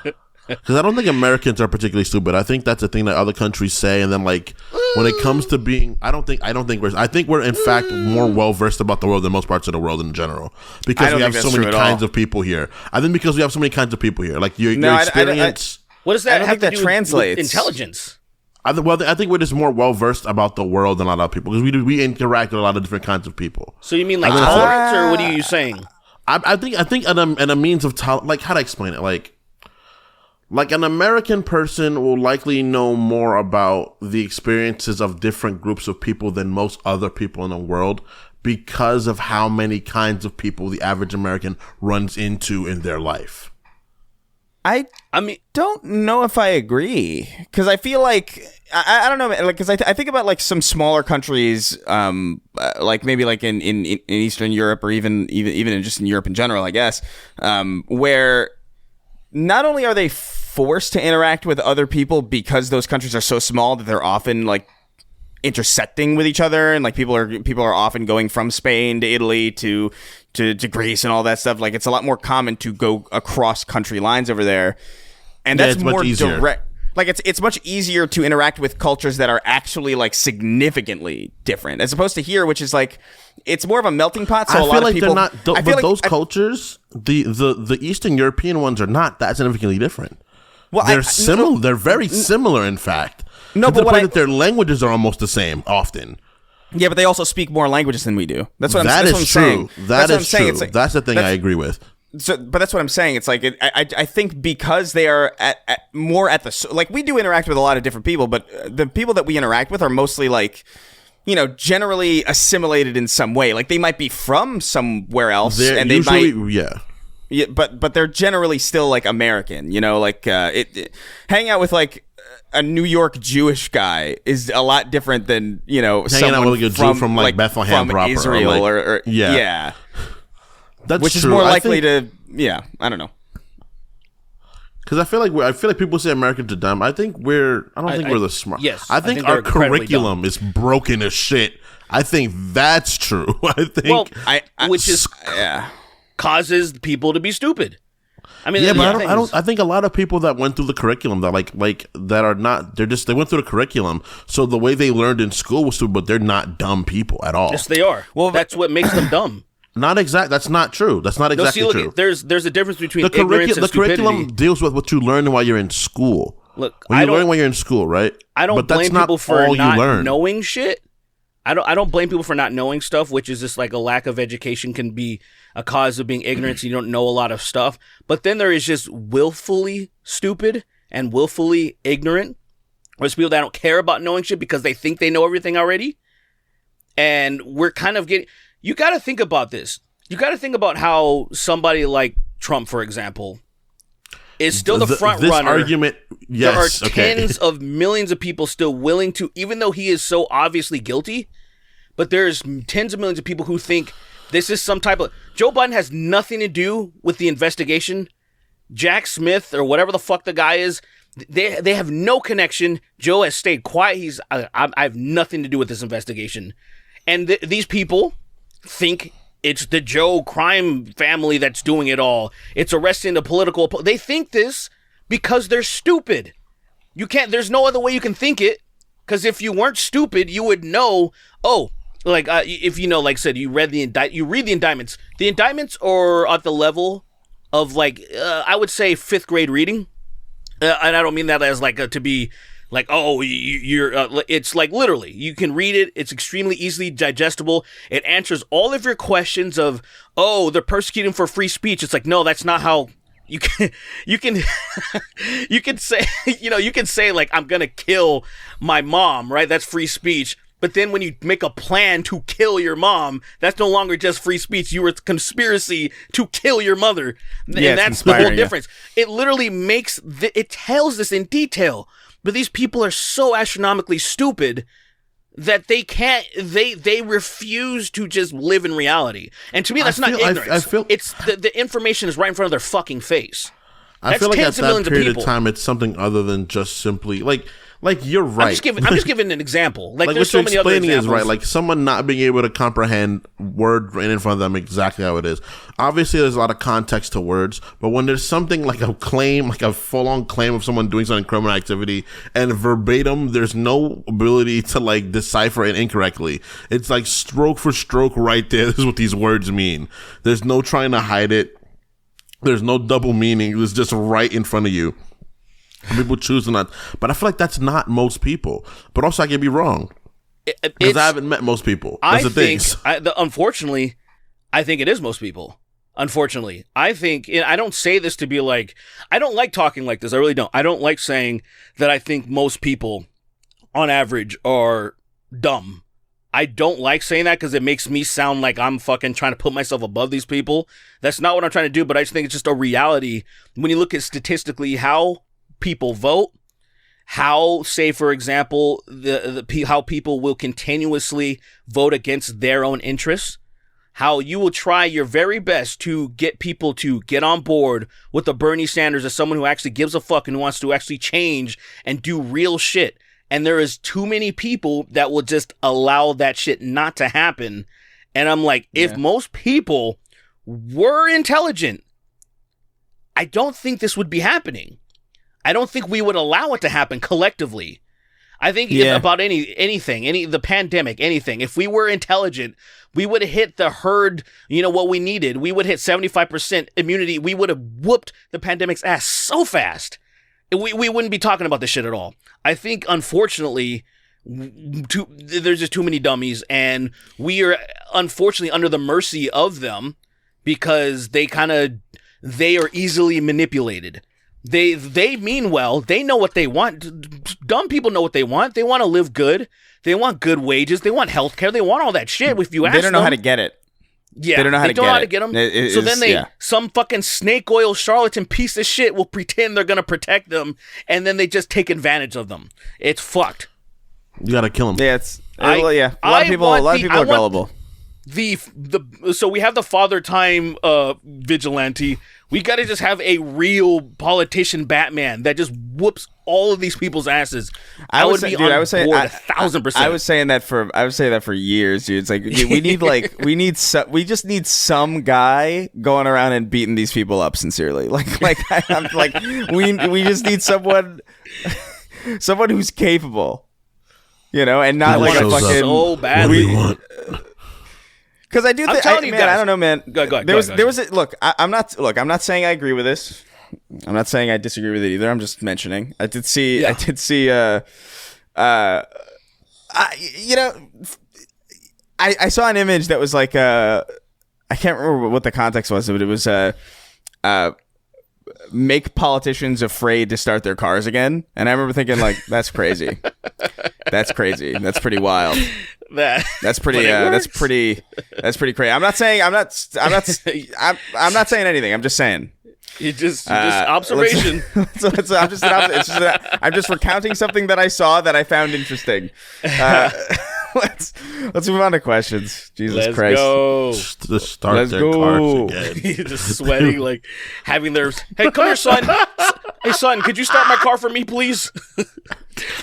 Because I don't think Americans are particularly stupid. I think that's a thing that other countries say, and then like when it comes to being, I think we're in fact more well versed about the world than most parts of the world in general because we have so many kinds of people here. I think because we have so many kinds of people here, like your experience. What does that have to do translates with intelligence? I think we're just more well versed about the world than a lot of people because we interact with a lot of different kinds of people. So you mean like tolerance, or what are you saying? I think and a means of like how to explain it, like an American person will likely know more about the experiences of different groups of people than most other people in the world because of how many kinds of people the average American runs into in their life. I mean, don't know if I agree because I feel like I don't know, like because I think about like some smaller countries, like maybe like in Eastern Europe or even just in Europe in general, I guess, where not only are they forced to interact with other people because those countries are so small that they're often like intersecting with each other, and like people are often going from Spain to Italy to Greece and all that stuff. Like it's a lot more common to go across country lines over there, and that's more direct. Like it's much easier to interact with cultures that are actually like significantly different as opposed to here, which is like it's more of a melting pot. So a lot of people, those cultures, the Eastern European ones are not that significantly different. Well, they're similar. They're very similar, in fact. No, to the point that their languages are almost the same often. Yeah, but they also speak more languages than we do. That's what I'm saying. That is true. It's like, that's the thing I agree with. But that's what I'm saying. It's like I think because they are more at the like we do interact with a lot of different people, but the people that we interact with are mostly like, you know, generally assimilated in some way. Like they might be from somewhere else, and they might yeah, but they're generally still like American. You know, like hanging out with like a New York Jewish guy is a lot different than, you know, hanging out with like a Jew from like Bethlehem from proper, Israel or yeah. That's which true. is more likely to, I don't know. Because I feel like people say Americans are dumb. I don't think we're the smart. Yes, I think our curriculum is broken as shit. I think that's true. I think, causes people to be stupid. I mean, I think a lot of people that went through the curriculum that that are not. They went through the curriculum. So the way they learned in school was stupid, but they're not dumb people at all. Yes, they are. Well, that's what makes them dumb. Not exact. That's not true. That's not exactly true. There's a difference between ignorance and stupidity. The curriculum deals with what you learn while you're in school. Look, when you learn while you're in school, right? I don't blame people for not knowing shit. I don't blame people for not knowing stuff, which is just like a lack of education can be a cause of being ignorant. So you don't know a lot of stuff. But then there is just willfully stupid and willfully ignorant. There's people that don't care about knowing shit because they think they know everything already. And we're kind of getting. You got to think about this. You got to think about how somebody like Trump, for example, is still the front runner. Argument, yes, there are tens of millions of people still willing to, even though he is so obviously guilty, but there's tens of millions of people who think this is some type of... Joe Biden has nothing to do with the investigation. Jack Smith, or whatever the fuck the guy is, they have no connection. Joe has stayed quiet. I have nothing to do with this investigation. And these people think it's the Joe crime family that's doing it all. It's arresting the political... They think this because they're stupid. You can't... There's no other way you can think it, because if you weren't stupid, you would know, if you know, like I said, you read the indictments. The indictments are at the level of, I would say 5th grade reading. And I don't mean that as, to be... it's like literally, you can read it. It's extremely easily digestible. It answers all of your questions of, they're persecuting for free speech. It's like, no, that's not how you can say, you can say like, I'm going to kill my mom, right? That's free speech. But then when you make a plan to kill your mom, that's no longer just free speech. You were conspiracy to kill your mother. And that's the whole difference. It literally it tells this in detail. But these people are so astronomically stupid that they refuse to just live in reality. And to me, that's not ignorance. It's the information is right in front of their fucking face. I feel like at that period of time, it's something other than just simply like you're right. I'm just giving an example. Like there's what so many other examples. Is right. Like someone not being able to comprehend word right in front of them exactly how it is. Obviously, there's a lot of context to words, but when there's something like a claim, like a full-on claim of someone doing something criminal activity, and verbatim, there's no ability to decipher it incorrectly. It's like stroke for stroke right there. This is what these words mean. There's no trying to hide it. There's no double meaning. It's just right in front of you. People choose to not, but I feel like that's not most people. But also, I can be wrong because I haven't met most people. That's the thing. Unfortunately, I think it is most people. Unfortunately, I think I don't say this to be like I don't like talking like this. I really don't. I don't like saying that I think most people, on average, are dumb. I don't like saying that because it makes me sound like I'm fucking trying to put myself above these people. That's not what I'm trying to do. But I just think it's just a reality when you look at statistically how people vote, how, say, for example, how people will continuously vote against their own interests, how you will try your very best to get people to get on board with the Bernie Sanders as someone who actually gives a fuck and who wants to actually change and do real shit. And there is too many people that will just allow that shit not to happen. And I'm like, if most people were intelligent, I don't think this would be happening. I don't think we would allow it to happen collectively. I think about anything, the pandemic, anything. If we were intelligent, we would have hit the herd, what we needed. We would hit 75% immunity. We would have whooped the pandemic's ass so fast. we wouldn't be talking about this shit at all. I think, unfortunately, there's just too many dummies, and we are unfortunately under the mercy of them because they are easily manipulated. They mean well. They know what they want. Dumb people know what they want. They want to live good. They want good wages. They want health care. They want all that shit. If you ask them, they don't know how to get it. Yeah, they don't know how to get them. So then some fucking snake oil charlatan piece of shit will pretend they're gonna protect them, and then they just take advantage of them. It's fucked. You gotta kill them. Yeah, a lot of people are gullible. So we have the Father Time vigilante. We got to just have a real politician Batman that just whoops all of these people's asses. I would say 1,000%. I was saying that for years, dude. It's like we just need some guy going around and beating these people up sincerely. I'm like we just need someone who's capable, and not like a fucking so badly. Because I do think, man, I don't know, man. Go ahead. Look, I'm not saying I agree with this. I'm not saying I disagree with it either. I'm just mentioning. I did see. I saw an image that was like, I can't remember what the context was, but it was make politicians afraid to start their cars again. And I remember thinking, like, that's crazy. That's crazy. That's pretty wild. That's pretty crazy. I'm not saying anything. I'm just saying. Just observation. I'm just recounting something that I saw that I found interesting. Let's move on to questions. Jesus Christ. Let's go. Start their cars again. You're just sweating, like having their. Hey, come here, son. Hey, son, could you start my car for me, please?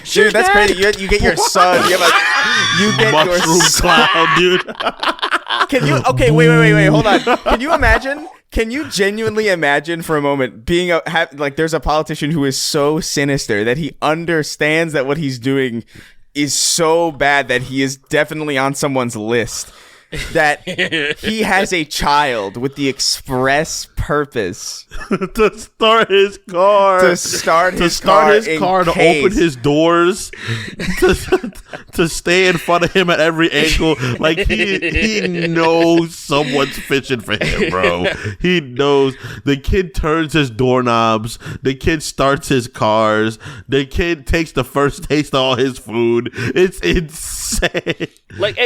Dude, that's crazy. You get your son. You get mushroom your cloud, dude. Can you? Okay, wait. Hold on. Can you imagine? Can you genuinely imagine for a moment being there's a politician who is so sinister that he understands that what he's doing is so bad that he is definitely on someone's list, that he has a child with the express purpose to start his car, to open his doors, to stay in front of him at every angle. Like he knows someone's fishing for him, bro. He knows. The kid turns his doorknobs. The kid starts his cars. The kid takes the first taste of all his food. It's insane. Like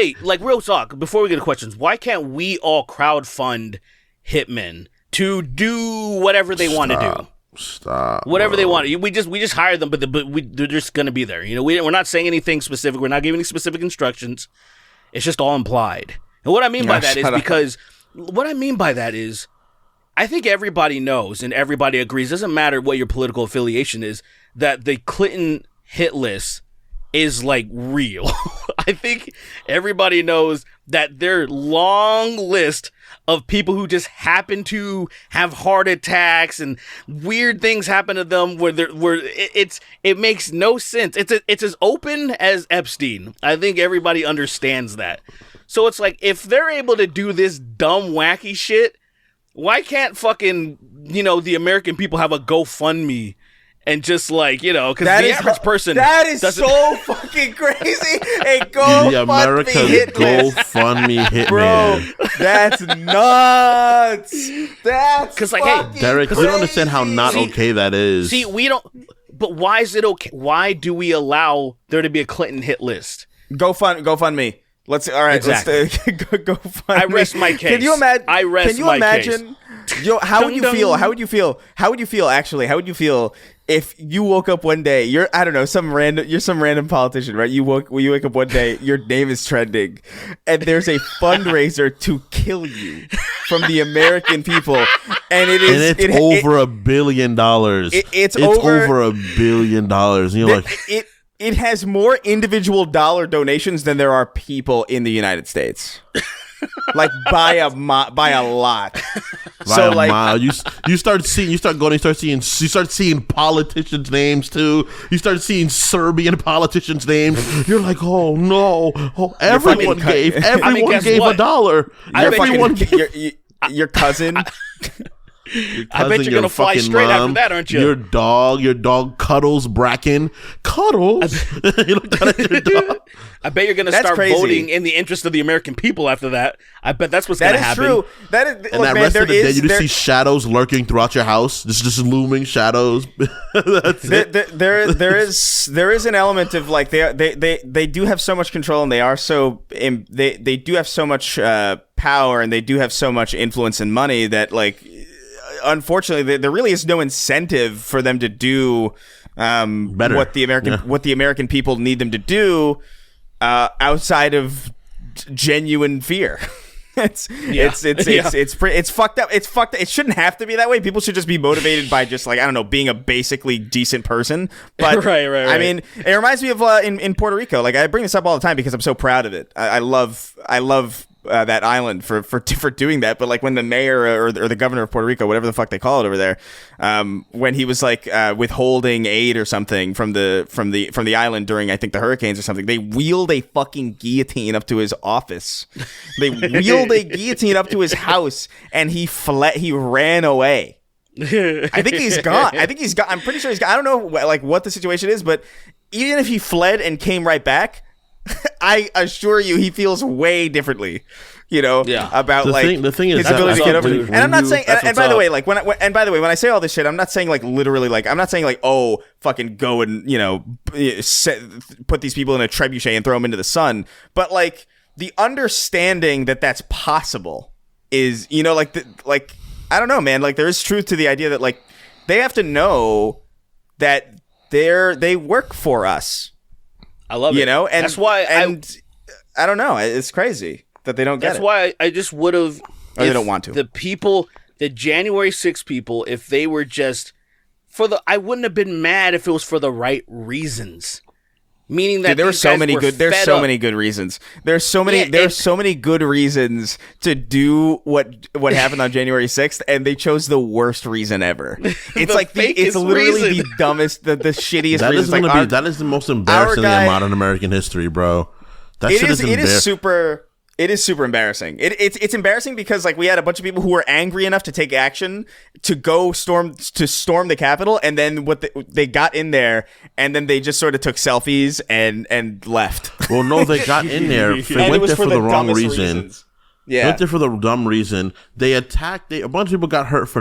real talk. Before we get to questions, why can't we all crowdfund Hitman to do whatever they want to do? Stop. Whatever they want. We just hire them, but they're just gonna be there. We're not saying anything specific. We're not giving any specific instructions. It's just all implied. And what I mean by that is I think everybody knows and everybody agrees. Doesn't matter what your political affiliation is, that the Clinton hit list is like real. I think everybody knows that their long list of people who just happen to have heart attacks and weird things happen to them it makes no sense. It's as open as Epstein. I think everybody understands that. So it's like, if they're able to do this dumb, wacky shit, why can't fucking, the American people have a GoFundMe? And just because the average person... That is so fucking crazy. Hey, GoFundMe Hitman. Bro, that's nuts. That's because, Derek, you don't understand how not okay that is. See, we don't... But why is it okay? Why do we allow there to be a Clinton hit list? GoFundMe. Let's... All right, exactly. Let's GoFundMe. I rest my case. Can you imagine... Case. How would you feel? How would you feel? Actually, how would you feel if you woke up one day? You're some random politician, right? You wake up one day, your name is trending, and there's a fundraiser to kill you from the American people, and it's over $1 billion. It's over $1 billion. You're it has more individual dollar donations than there are people in the United States. Like by a lot. So like mile. You start seeing politicians' names too. You start seeing Serbian politicians' names. You're like, oh no! Oh, everyone gave $1. Your cousin. I bet you're going to fly straight after that, aren't you? Your dog cuddles Bracken. Cuddles? You look down at your dog. I bet you're going to start voting in the interest of the American people after that. I bet that's what's going to happen. That is true. That is, and that rest of the day, you just see shadows lurking throughout your house. Just looming shadows. That's it. There is an element of like they do have so much control, and they are so they do have so much power, and they do have so much influence and money that, like, unfortunately there really is no incentive for them to do what the American people need them to do outside of genuine fear. It's fucked up. It's fucked up. It shouldn't have to be that way. People should just be motivated by just, like, I don't know, being a basically decent person. But right. I mean, it reminds me of in Puerto Rico. Like, I bring this up all the time because I'm so proud of it. I love that island for doing that. But like when the mayor or the governor of Puerto Rico, whatever the fuck they call it over there, when he was like withholding aid or something from the island during, I think, the hurricanes or something, they wheeled a fucking guillotine up to his office. They wheeled a guillotine up to his house, and he ran away. I think he's gone. I'm pretty sure he's gone. I don't know like what the situation is, but even if he fled and came right back, I assure you, he feels way differently, about the thing is his ability to get over. And I'm not saying, and by the way, like when I say all this shit, I'm not saying like literally, like I'm not saying like, oh, fucking go and put these people in a trebuchet and throw them into the sun, but like the understanding that that's possible is, like I don't know, man, like there is truth to the idea that like they have to know that they work for us. I love it. And that's why I don't know. It's crazy that they don't get it. That's why I just would have. Or they don't want to. The people, the January 6th people, if they were just I wouldn't have been mad if it was for the right reasons. Meaning that there were so many good. There's so many good reasons. There's so many good reasons to do what happened on January 6th, and they chose the worst reason ever. It's like it's literally the dumbest, the shittiest. That is the most embarrassing thing in modern American history, bro. It is super embarrassing. It's embarrassing because like we had a bunch of people who were angry enough to take action to go storm the Capitol, and then they got in there, and then they just sort of took selfies and left. Well, no, they got in there. They went there for the wrong reason. Yeah, they went there for the dumb reason. They attacked. A bunch of people got hurt for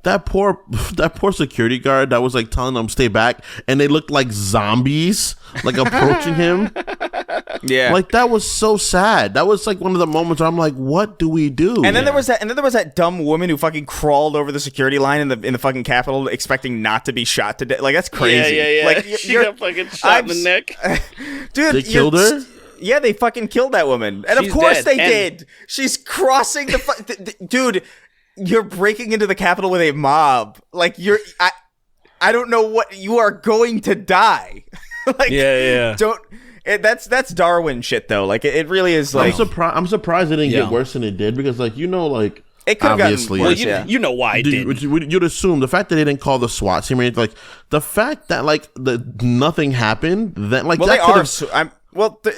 that poor security guard that was like telling them stay back, and they looked like zombies, like approaching him. Yeah, like that was so sad. That was like one of the moments where I'm like, what do we do? And then there was that dumb woman who fucking crawled over the security line in the fucking Capitol, expecting not to be shot to death. Like that's crazy. Yeah. Like she got fucking shot in the neck. Dude, they killed her. Yeah, they fucking killed that woman, and of course they did. She's crossing dude. You're breaking into the Capitol with a mob. Like I don't know what you are going to die. Like, yeah. That's Darwin shit though. Like it really is. Like I'm surprised it didn't get worse than it did because like it could have gotten worse. Well, you know why it did. You'd assume the fact that they didn't call the SWAT team, like the fact that like nothing happened. That like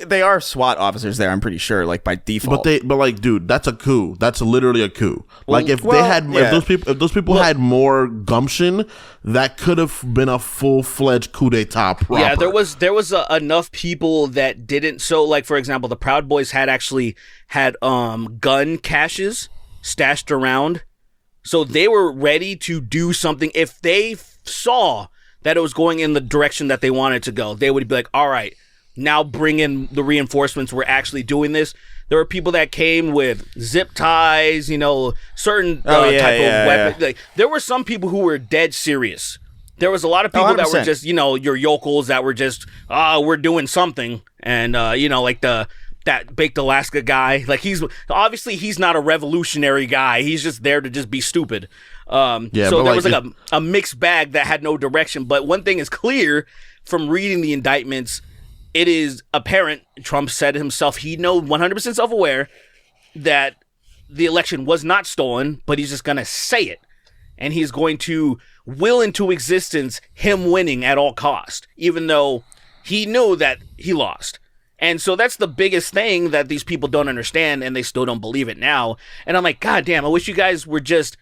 they are SWAT officers there, I'm pretty sure, like by default. But like, dude, that's a coup. That's literally a coup. Like if those people had more gumption, that could have been a full-fledged coup d'état proper. Yeah, there was enough people that didn't. So, like for example, the Proud Boys had gun caches stashed around, so they were ready to do something if they saw that it was going in the direction that they wanted to go. They would be like, all right, now bring in the reinforcements. We're actually doing this. There were people that came with zip ties, certain type of weapon. Like, there were some people who were dead serious. There was a lot of people that were just, your yokels that were just, we're doing something. And, like that Baked Alaska guy. Like he's not a revolutionary guy. He's just there to just be stupid. So there was like a mixed bag that had no direction. But one thing is clear from reading the indictments. It is apparent, Trump said himself, he knows 100% self-aware that the election was not stolen, but he's just going to say it. And he's going to will into existence him winning at all cost, even though he knew that he lost. And so that's the biggest thing that these people don't understand, and they still don't believe it now. And I'm like, God damn, I wish you guys were just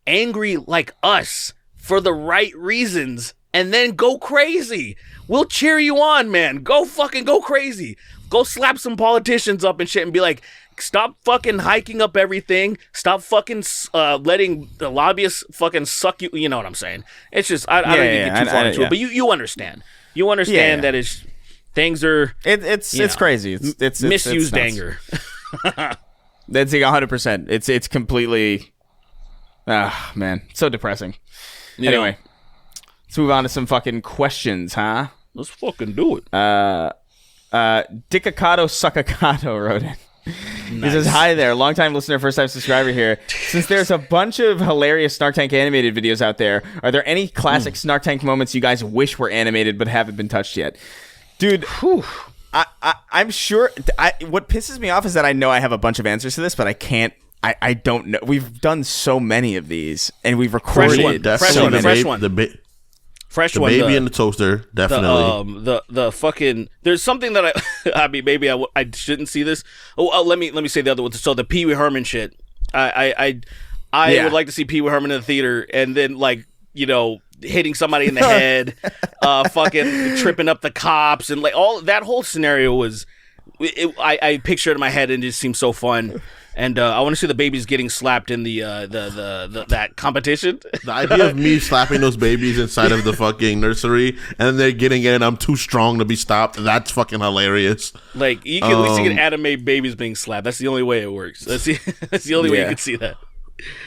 angry like us for the right reasons and then go crazy. We'll cheer you on, man. Go fucking go crazy. Go slap some politicians up and shit and be like, stop fucking hiking up everything. Stop fucking letting the lobbyists fucking suck you. You know what I'm saying? It's just, I don't even get too far into it, but you understand. You understand that things are... It's crazy. It's misused it's anger. That's like 100%. It's completely... man. So depressing. Anyway, let's move on to some fucking questions, huh? Let's fucking do it. Dickacato Suckacato wrote in. Nice. He says, hi there, long-time listener, first-time subscriber here. Since there's a bunch of hilarious Snark Tank animated videos out there, are there any classic Snark Tank moments you guys wish were animated but haven't been touched yet? Dude, I'm sure... what pisses me off is that I know I have a bunch of answers to this, but I can't... I don't know. We've done so many of these, and we've recorded fresh one. Fresh one. The baby in the toaster, definitely. The fucking... There's something that I mean, maybe I shouldn't see this. Let me say the other one. So the Pee Wee Herman shit. I would like to see Pee Wee Herman in the theater, and then, like, you know, hitting somebody in the head, fucking tripping up the cops, and like all that whole scenario was... I picture it in my head, and it just seems so fun. And I want to see the babies getting slapped in the that competition. The idea of me slapping those babies inside of the fucking nursery and they're getting in, I'm too strong to be stopped. That's fucking hilarious. Like, you can at least get anime babies being slapped. That's the only way it works. That's the only way you can see that.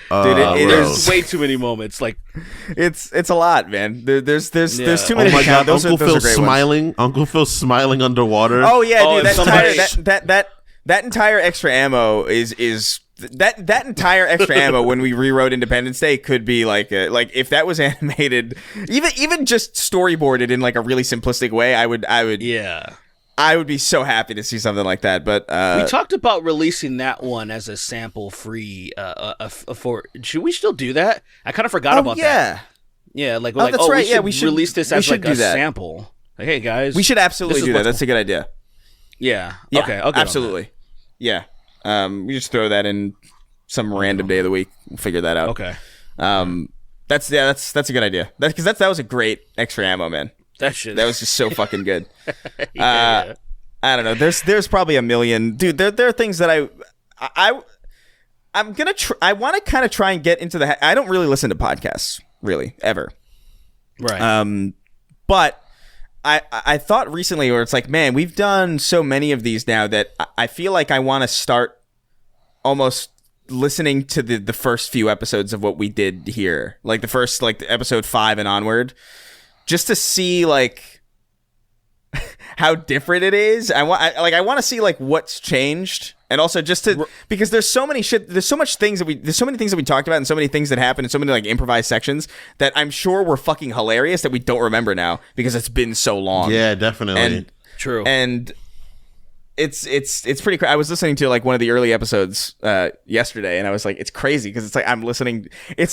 Dude, there's way too many moments. Like, it's a lot, man. There's too many. Oh my God, Uncle Phil's smiling. Ones. Uncle Phil's smiling underwater. Oh yeah, dude. That entire extra ammo is that entire extra ammo when we rewrote Independence Day could be like if that was animated, even just storyboarded in like a really simplistic way, I would be so happy to see something like that. But we talked about releasing that one as a sample free. For should we still do that? I kind of forgot about that. Yeah, like that's right. We should release this as like a sample. Like, hey guys, we should absolutely do that. That's a good idea. Yeah. Okay. Absolutely. Yeah. We just throw that in some random day of the week. We'll figure that out. Okay. That's a good idea. Because that was a great extra ammo, man. That was just so fucking good. I don't know. There's probably a million, dude. There are things that I'm gonna. I want to kind of try and get into the. I don't really listen to podcasts, really, ever. Right. But I thought recently, where it's like, man, we've done so many of these now that I feel like I want to start almost listening to the first few episodes of what we did here, like the first episode 5 and onward, just to see like how different it is. I want to see like what's changed, and also just to because there's so many things that we talked about, and so many things that happened, and so many like improvised sections that I'm sure were fucking hilarious that we don't remember now because it's been so long. Yeah, definitely. True. And it's pretty crazy. I was listening to like one of the early episodes yesterday, and I was like, it's crazy because it's like I'm listening to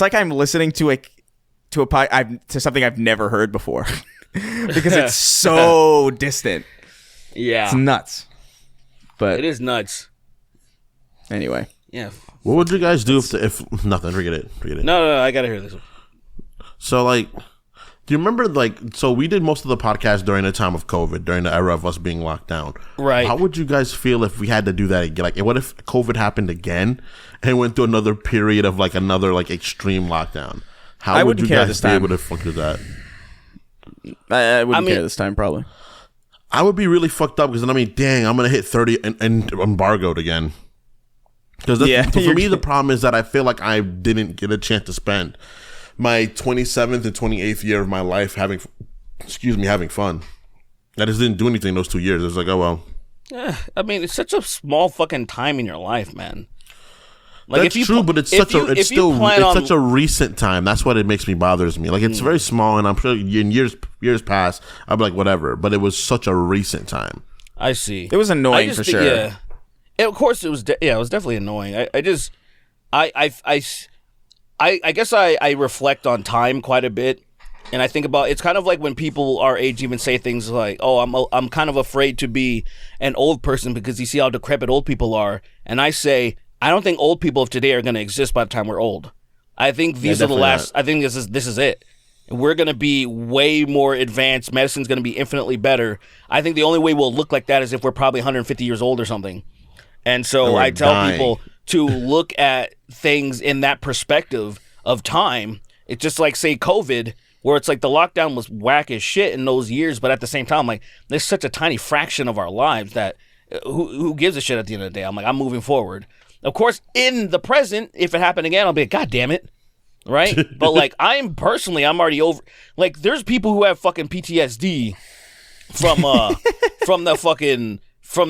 something I've never heard before. Because it's so distant. Yeah. It's nuts. But it is nuts. Anyway. Yeah. What would you guys do if nothing? Forget it. No, I gotta hear this one. So, like, do you remember, like, so we did most of the podcast during the time of COVID, during the era of us being locked down. Right. How would you guys feel if we had to do that again? Like, what if COVID happened again and went through another period of, like, another, like, extreme lockdown? How would you guys be able to fuck with that? I wouldn't care this time, probably. I would be really fucked up because then, dang, I'm going to hit 30 and embargoed again. Because for me, the problem is that I feel like I didn't get a chance to spend my 27th and 28th year of my life having fun. I just didn't do anything those 2 years. It was like, oh, well. Yeah, it's such a small fucking time in your life, man. Like, that's true, but it's such a recent time. That's what it makes me bothers me. Like, it's very small, and I'm sure in years past, I'd be like, whatever. But it was such a recent time. I see. It was annoying for sure. Yeah, of course it was. It was definitely annoying. I guess I reflect on time quite a bit, and I think about it's kind of like when people our age even say things like, "Oh, I'm kind of afraid to be an old person because you see how decrepit old people are," and I say, I don't think old people of today are going to exist by the time we're old. I think these are the last. I think this is it. We're going to be way more advanced. Medicine's going to be infinitely better. I think the only way we'll look like that is if we're probably 150 years old or something. And so I tell people to look at things in that perspective of time. It's just like, say, COVID, where it's like the lockdown was whack as shit in those years, but at the same time, like, there's such a tiny fraction of our lives that who gives a shit at the end of the day? I'm like, I'm moving forward. Of course, in the present, if it happened again, I'll be like, God damn it. Right? But like, I'm already over. Like, there's people who have fucking PTSD from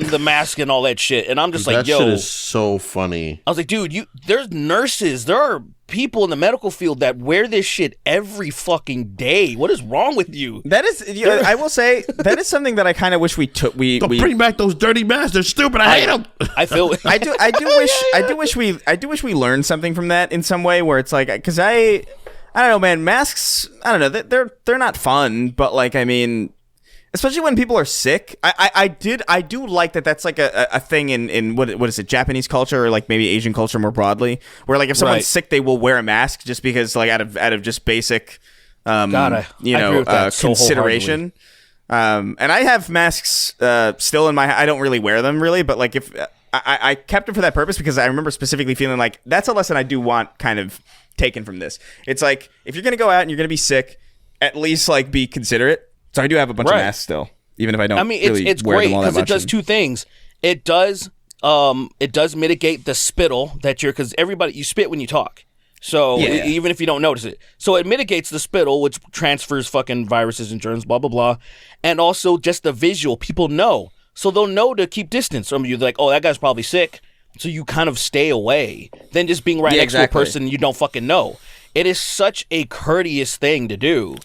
the mask and all that shit, and I'm just like, yo, that shit is so funny. I was like, dude, there's nurses, there are people in the medical field that wear this shit every fucking day. What is wrong with you? That is, I will say, that is something that I kind of wish we took. We bring back those dirty masks. They're stupid. I hate them. I feel. I do wish we learned something from that in some way, where it's like, because I don't know, man. Masks, I don't know. They're not fun, but like, I mean, especially when people are sick. I do like that. That's like a thing in what is it, Japanese culture, or like maybe Asian culture more broadly, where like if someone's sick, they will wear a mask just because, like, out of just basic consideration. And I have masks still in my. I don't really wear them really, but like if I kept them for that purpose, because I remember specifically feeling like that's a lesson I do want kind of taken from this. It's like, if you're gonna go out and you're gonna be sick, at least like be considerate. So I do have a bunch of masks still, even if I don't. I mean, it's wear great them all that because it does two things. It does mitigate the spittle that because everybody, you spit when you talk. So even if you don't notice it, so it mitigates the spittle, which transfers fucking viruses and germs, blah blah blah, and also just the visual. People know, so they'll know to keep distance from you. They're like, oh, that guy's probably sick, so you kind of stay away than just being right next to a person you don't fucking know. It is such a courteous thing to do.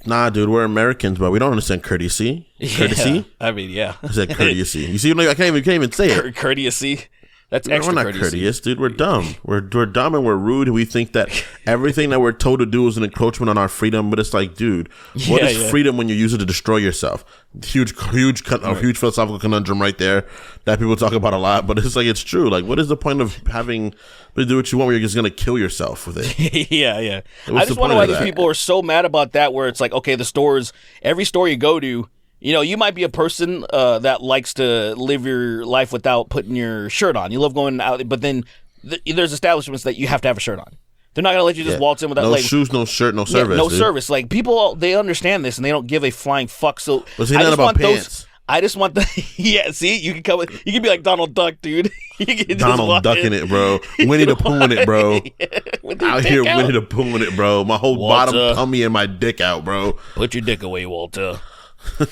Nah, dude, we're Americans, but we don't understand courtesy. Courtesy? Yeah, I mean, yeah. I said courtesy. You see, like, I can't even say it. Courtesy. That's extra We're not courteous, dude. We're dumb. We're dumb and we're rude. We think that everything that we're told to do is an encroachment on our freedom. But it's like, dude, what is freedom when you use it to destroy yourself? Huge philosophical conundrum right there that people talk about a lot. But it's like, it's true. Like, what is the point of having to do what you want where you're just gonna kill yourself with it? Yeah. I just wonder why these people are so mad about that. Where it's like, okay, the stores, every store you go to. You know, you might be a person that likes to live your life without putting your shirt on. You love going out, but then there's establishments that you have to have a shirt on. They're not going to let you just waltz in without no shoes, no shirt, no service. No service. Like, people, they understand this and they don't give a flying fuck. So let's say that about pants. I just want the see, you can come. You can be like Donald Duck, dude. You can Donald Ducking it, bro. Winnie the Pooh in it, bro. Out here, Winnie the Pooh in it, bro. My whole bottom tummy and my dick out, bro. Put your dick away, Walter.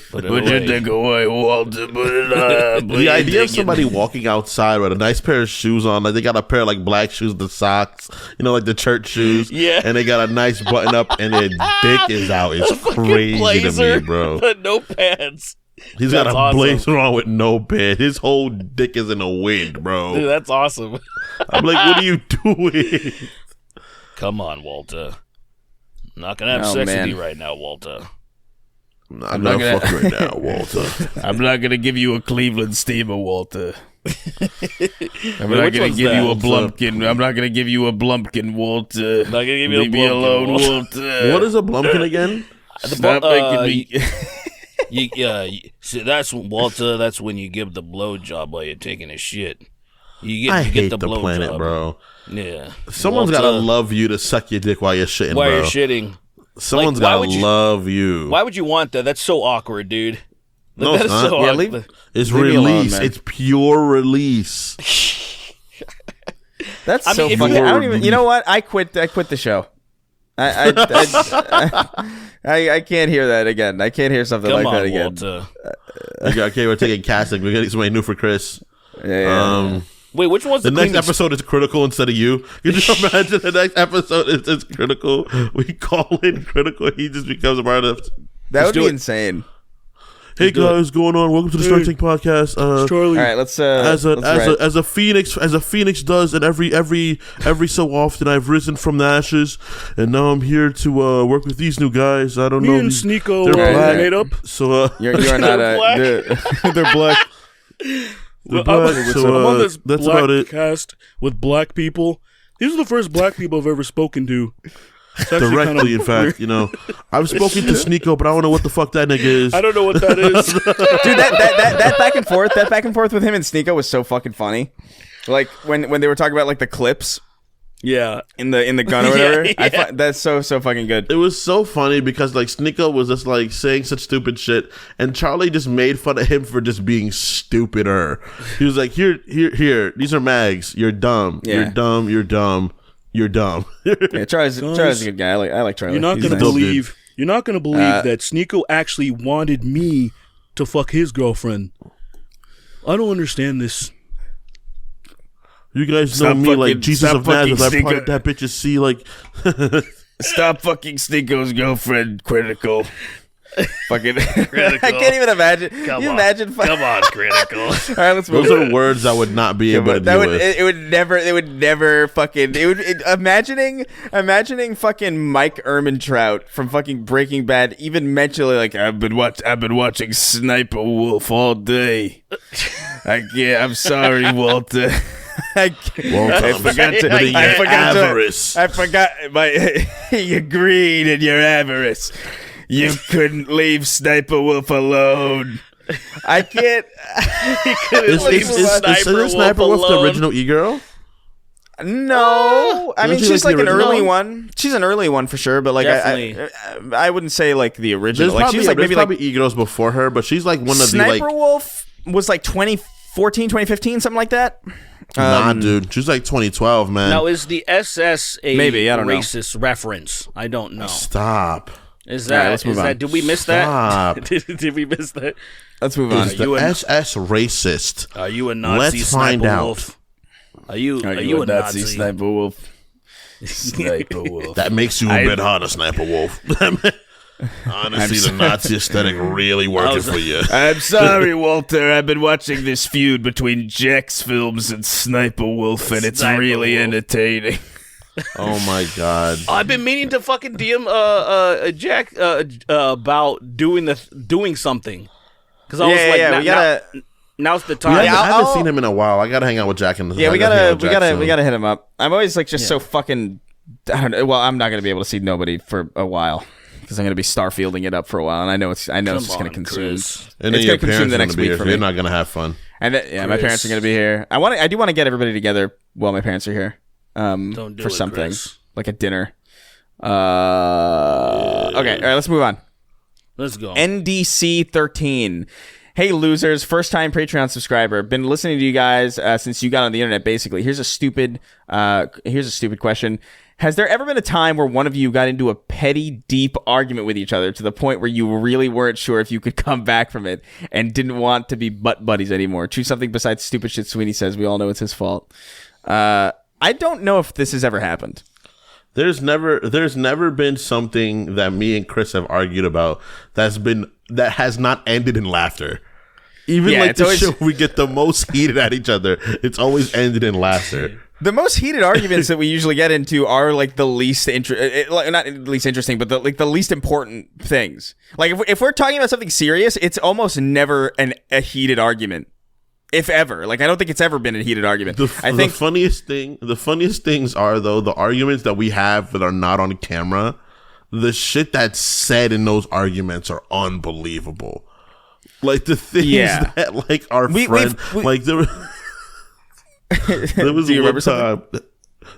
Put your dick away, Walter. Put it up. The idea of somebody walking outside with a nice pair of shoes on, like they got a pair of like black shoes, the socks, you know, like the church shoes, and they got a nice button up, and their dick is out. It's crazy blazer, to me, bro. But no pants. He's got a blazer on with no pants. His whole dick is in the wind, bro. Dude, that's awesome. I'm like, what are you doing? Come on, Walter. I'm not gonna have sex with you right now, Walter. I'm not gonna fuck right now, Walter. I'm not gonna give you a Cleveland steamer, Walter. I'm not gonna give you a Blumpkin. I'm not gonna give you a Blumpkin, Walter. Not gonna give you Leave me alone, Walter. What is a Blumpkin again? Stop making me. See, that's Walter. That's when you give the blowjob while you're taking a shit. You get the planet, job. Bro. Yeah. Someone's gotta love you to suck your dick while you're shitting, while bro. You're shitting. Someone's gotta love you. Why would you want that? That's so awkward, dude. No, it's not. So it's release. Alone, it's pure release. That's so fucking. I don't even. You know what? I quit the show. I can't hear that again. I can't hear something like that again. Okay, we're taking casting. We're getting somebody new for Chris. Yeah. Wait, which one's the next episode is Critical instead of you? Could you imagine the next episode is Critical? We call in Critical. He just becomes a part of. That would be insane. Hey guys, what's going on? Welcome to the Stark Tank Podcast. Charlie. All right, let's as a phoenix does, and every so often I've risen from the ashes, and now I'm here to work with these new guys. I don't know. Me and Sneeko, they're black. made up. So you're not they're black. I'm on this black cast with black people. These are the first black people I've ever spoken to. Directly, in fact, I've spoken to Sneeko, but I don't know what the fuck that nigga is. I don't know what that is. Dude, that back and forth with him and Sneeko was so fucking funny. Like when they were talking about like the clips. Yeah, in the gun or whatever. That's so fucking good. It was so funny because like Sneeko was just like saying such stupid shit, and Charlie just made fun of him for just being stupider. He was like, "Here, these are mags. You're dumb. Yeah. You're dumb. You're dumb. You're dumb." Yeah, Charlie's a good guy. I like Charlie. You're not gonna believe that Sneeko actually wanted me to fuck his girlfriend. I don't understand this. You guys know me like Jesus of Nazareth. I parted that bitch's see like. Stop fucking Sneeko's girlfriend, Critical. Fucking Critical. I can't even imagine. Come on, Critical. All right, let's move. Those are words I would not be able to deal with. It would never fucking. Imagining fucking Mike Ehrmantraut from fucking Breaking Bad even mentioning like I've been watching Sniper Wolf all day. I'm sorry, Walter. I forgot you're green and you're avarice. You couldn't leave Sniper Wolf alone. I can't. Is Sniper Wolf the original e-girl? No, I mean she's like an early one. She's an early one for sure, but like I wouldn't say like the original. Like she's like maybe probably e-girls before her, but she's like one of the like. Sniper Wolf was like 2014, 2015, something like that. Nah, dude, she's like 2012, man. Now, is the SS a racist know. Reference? I don't know. Stop. Is that? Did we miss that? Did we miss that? Let's move on. Is the SS racist? Are you a Nazi? Let's find out. Wolf? Are you a Nazi? Sniper Wolf? Sniper Wolf. That makes you a bit harder, Sniper Wolf. Honestly, the Nazi aesthetic really working for you. I'm sorry, Walter. I've been watching this feud between Jax Films and Sniper Wolf, and it's really entertaining. Oh my god! I've been meaning to fucking DM Jack about doing something because I was like, now's the time. I haven't seen him in a while. I gotta hang out with Jack and we gotta hit him up. I'm always like just so fucking. I don't know. Well, I'm not gonna be able to see nobody for a while. Because I'm going to be Starfielding it up for a while, and I know it's just going to consume. And then your parents are going to be here, so you're not going to have fun. And my parents are going to be here. I do want to get everybody together while my parents are here. For something like a dinner. Okay, all right, let's move on. Let's go. NDC 13. Hey losers, first time Patreon subscriber. Been listening to you guys since you got on the internet. Basically, here's a stupid question. Has there ever been a time where one of you got into a petty, deep argument with each other to the point where you really weren't sure if you could come back from it and didn't want to be butt buddies anymore? Choose something besides stupid shit Sweeney says. We all know it's his fault. I don't know if this has ever happened. There's never been something that me and Chris have argued about that has not ended in laughter. Even the show we get the most heated at each other, it's always ended in laughter. The most heated arguments that we usually get into are like the least not least interesting, but the least important things. Like if we're talking about something serious, it's almost never a heated argument, if ever. Like I don't think it's ever been a heated argument. The funniest things are though the arguments that we have that are not on camera. The shit that's said in those arguments are unbelievable. Like the things that like our friend like there. There was one time.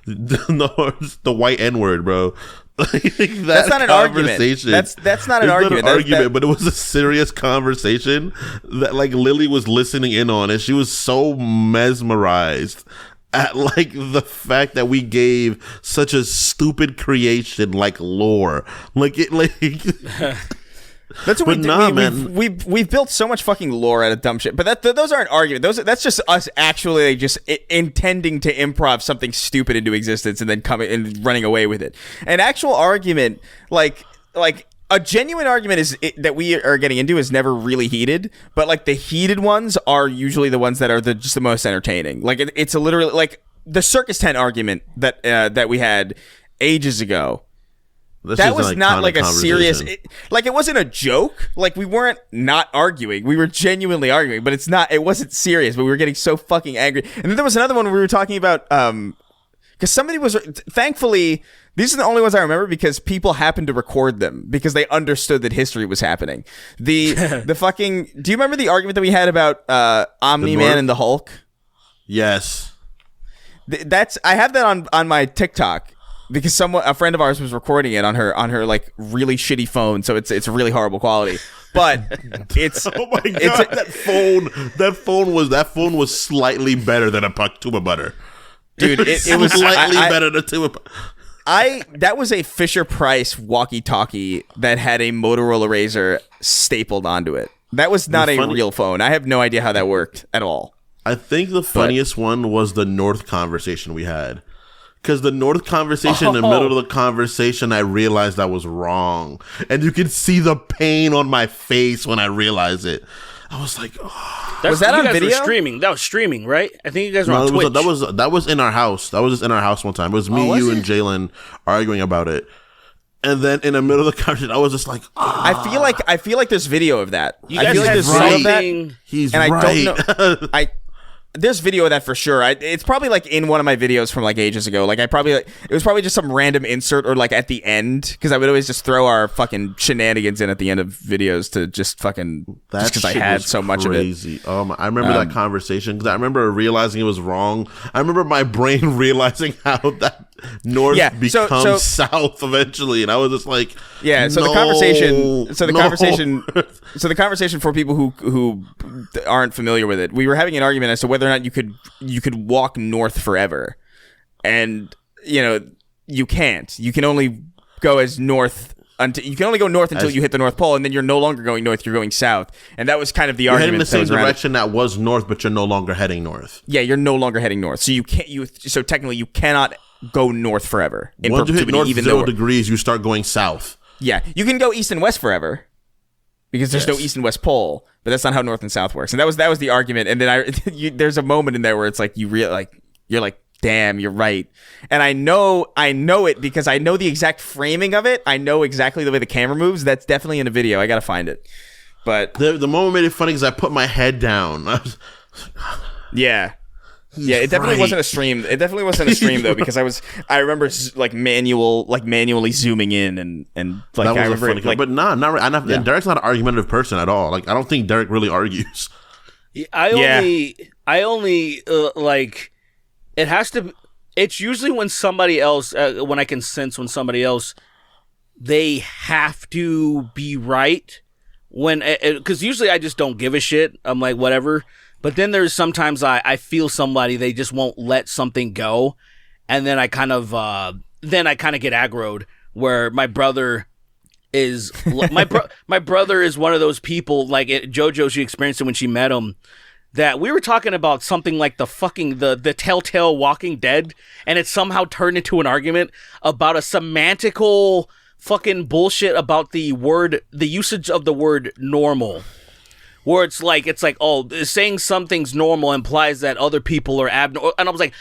No, it's the white N-word, bro. That's not an argument. That's not an argument. But it was a serious conversation that like Lily was listening in on, and she was so mesmerized at like the fact that we gave such a stupid creation like lore, like it like. That's what we've built so much fucking lore out of dumb shit. But those aren't arguments. That's just us actually just intending to improv something stupid into existence and then coming and running away with it. An actual argument, like a genuine argument that we are getting into is never really heated. But like the heated ones are usually the ones that are just the most entertaining. Like it's a literally like the circus tent argument that we had ages ago. That was not like a serious, it wasn't a joke. Like we weren't not arguing. We were genuinely arguing, but it wasn't serious, but we were getting so fucking angry. And then there was another one where we were talking about, because somebody was. Thankfully, these are the only ones I remember because people happened to record them because they understood that history was happening. The fucking. Do you remember the argument that we had about Omni-Man and the Hulk? Yes. I have that on my TikTok. Because a friend of ours was recording it on her like really shitty phone, so it's really horrible quality. But it's oh my god, that phone was slightly better than a tuba butter, dude. It was slightly better than a tuba. That was a Fisher-Price walkie-talkie that had a Motorola Razr stapled onto it. That was not a real phone. I have no idea how that worked at all. I think the funniest one was the North conversation we had. Because the North conversation, in the middle of the conversation, I realized I was wrong. And you can see the pain on my face when I realized it. I was like, oh. Was that on video? Streaming. That was streaming, right? I think you guys were on Twitch. That was in our house. That was just in our house one time. It was me, you, and Jalen arguing about it. And then in the middle of the conversation, I was just like, I feel like there's video of that. You guys had something. He's right. I don't know. There's video of that for sure. It's probably like in one of my videos from like ages ago. Like it was probably just some random insert or like at the end because I would always just throw our fucking shenanigans in at the end of videos to just fucking just because I had so much of it. I remember that conversation because I remember realizing it was wrong. I remember my brain realizing how that North becomes South eventually, and I was just like, the conversation for people who aren't familiar with it, we were having an argument as to whether or not you could walk north forever, and you can't. You can only go as north until you can only go north until you hit the North Pole, and then you're no longer going north. You're going south, and that was kind of the argument. You're heading the same direction that was north, but you're no longer heading north. Yeah, you're no longer heading north, so you can't. So technically, you cannot go north forever. Once you hit north 0 degrees, you start going south. Yeah, you can go east and west forever. Because there's no east and west pole, but that's not how north and south works. And that was the argument. And then there's a moment in there where it's like you're like, damn, you're right. And I know it because I know the exact framing of it. I know exactly the way the camera moves. That's definitely in a video. I gotta find it. But the moment made it funny because I put my head down. Yeah. Yeah, it definitely wasn't a stream. It definitely wasn't a stream though, because I remember like manually zooming in and like that was I remember funny, like, but not really. And Derek's not an argumentative person at all. Like I don't think Derek really argues. I only like it has to. It's usually when somebody else, when I can sense when somebody else, they have to be right. Because usually I just don't give a shit. I'm like whatever. But then there's sometimes I feel somebody, they just won't let something go. And then I kind of get aggroed where my brother is, my brother is one of those people, like JoJo, she experienced it when she met him, that we were talking about something like the Telltale Walking Dead, and it somehow turned into an argument about a semantical fucking bullshit about the usage of the word normal. Where it's like, oh, saying something's normal implies that other people are abnormal. And I was like,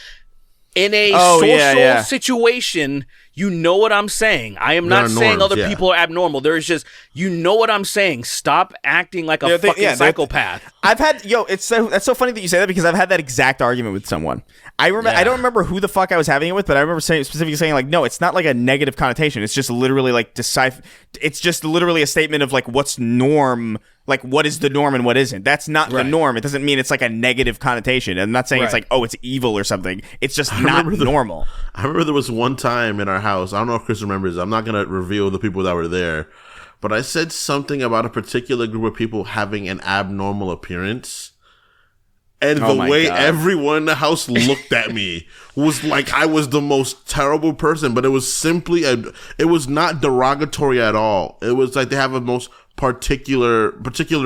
in a social situation, you know what I'm saying. I am not saying other people are abnormal. There is just, you know what I'm saying. Stop acting like a fucking psychopath. I've had, that's so funny that you say that because I've had that exact argument with someone. I don't remember who the fuck I was having it with, but I remember specifically saying like, no, it's not like a negative connotation. It's just literally like it's just literally a statement of like what's norm. Like, what is the norm and what isn't? That's not the norm. It doesn't mean it's like a negative connotation. I'm not saying it's like, oh, it's evil or something. It's just not normal. I remember there was one time in our house. I don't know if Chris remembers. I'm not going to reveal the people that were there. But I said something about a particular group of people having an abnormal appearance. And the way everyone in the house looked at me was like I was the most terrible person. But it was simply, it was not derogatory at all. It was like they have a most particular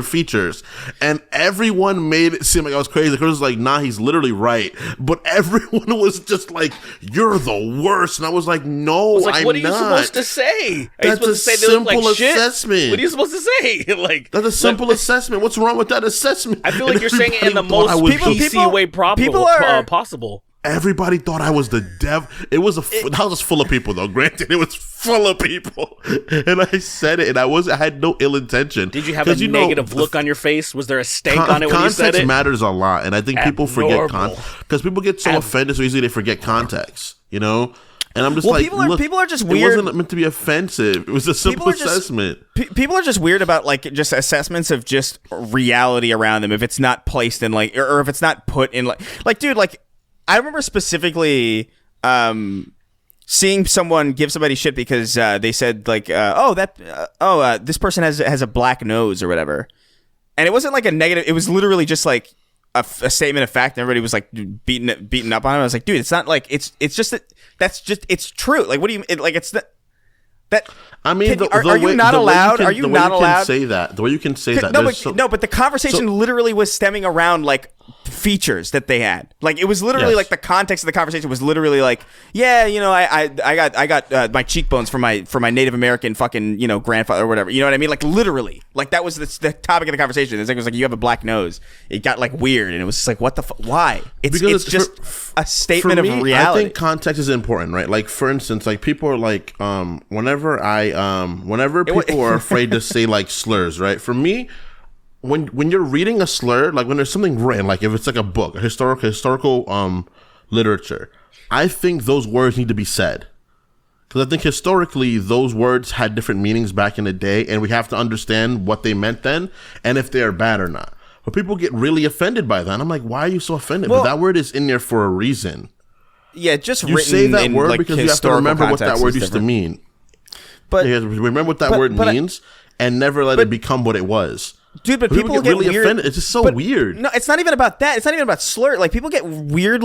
features, and everyone made it seem like I was crazy. Chris was like, nah, he's literally right, but everyone was just like, you're the worst, and I was like, no, I'm not. What are you supposed to say? That's a simple assessment. What are you supposed to say? Like, that's a simple assessment. What's wrong with that assessment? I feel like you're saying it in the most PC way possible. everybody thought I was the devil. It was the house was full of people, though. Granted, it was full of people, and I said it, and I had no ill intention. Did you have a negative look on your face? Was there a stank on it when you said it? Context matters a lot, and I think people forget context because people get so offended so easily they forget context. You know. And I'm just people are just weird. It wasn't meant to be offensive. It was a simple assessment. People are just weird about like just assessments of just reality around them. If it's not placed in like, or if it's not put in like, dude, like I remember specifically seeing someone give somebody shit because they said like, this person has a black nose or whatever, and it wasn't like a negative. It was literally just like a statement of fact, and everybody was like beating up on him. I was like, dude, it's not like it's just that. That's just it's true. Like, what do you like? It's that. I mean, are you not allowed? Are you not allowed? Say that the way you can say that. But the conversation literally was stemming around like features that they had. Like it was literally like the context of the conversation was literally like, yeah, you know, I got my cheekbones for my Native American fucking grandfather or whatever. You know what I mean? Like literally, like that was the topic of the conversation. It was like you have a black nose. It got like weird, and it was just like, what the why? It's just a statement of reality. I think context is important, right? Like for instance, like people are like, whenever people are afraid to say like slurs, right? For me, when you're reading a slur, like when there's something written, like if it's like a book, a historical literature, I think those words need to be said. Because I think historically those words had different meanings back in the day, and we have to understand what they meant then and if they are bad or not. But people get really offended by that. And I'm like, why are you so offended? But that word is in there for a reason. Yeah, just you written say that in word like because you have to remember what that word used to mean. But you have to remember what that word means and never let it become what it was. Dude, but people get really weird. Offended. It's just so weird. No, it's not even about that. It's not even about slur. Like people get weird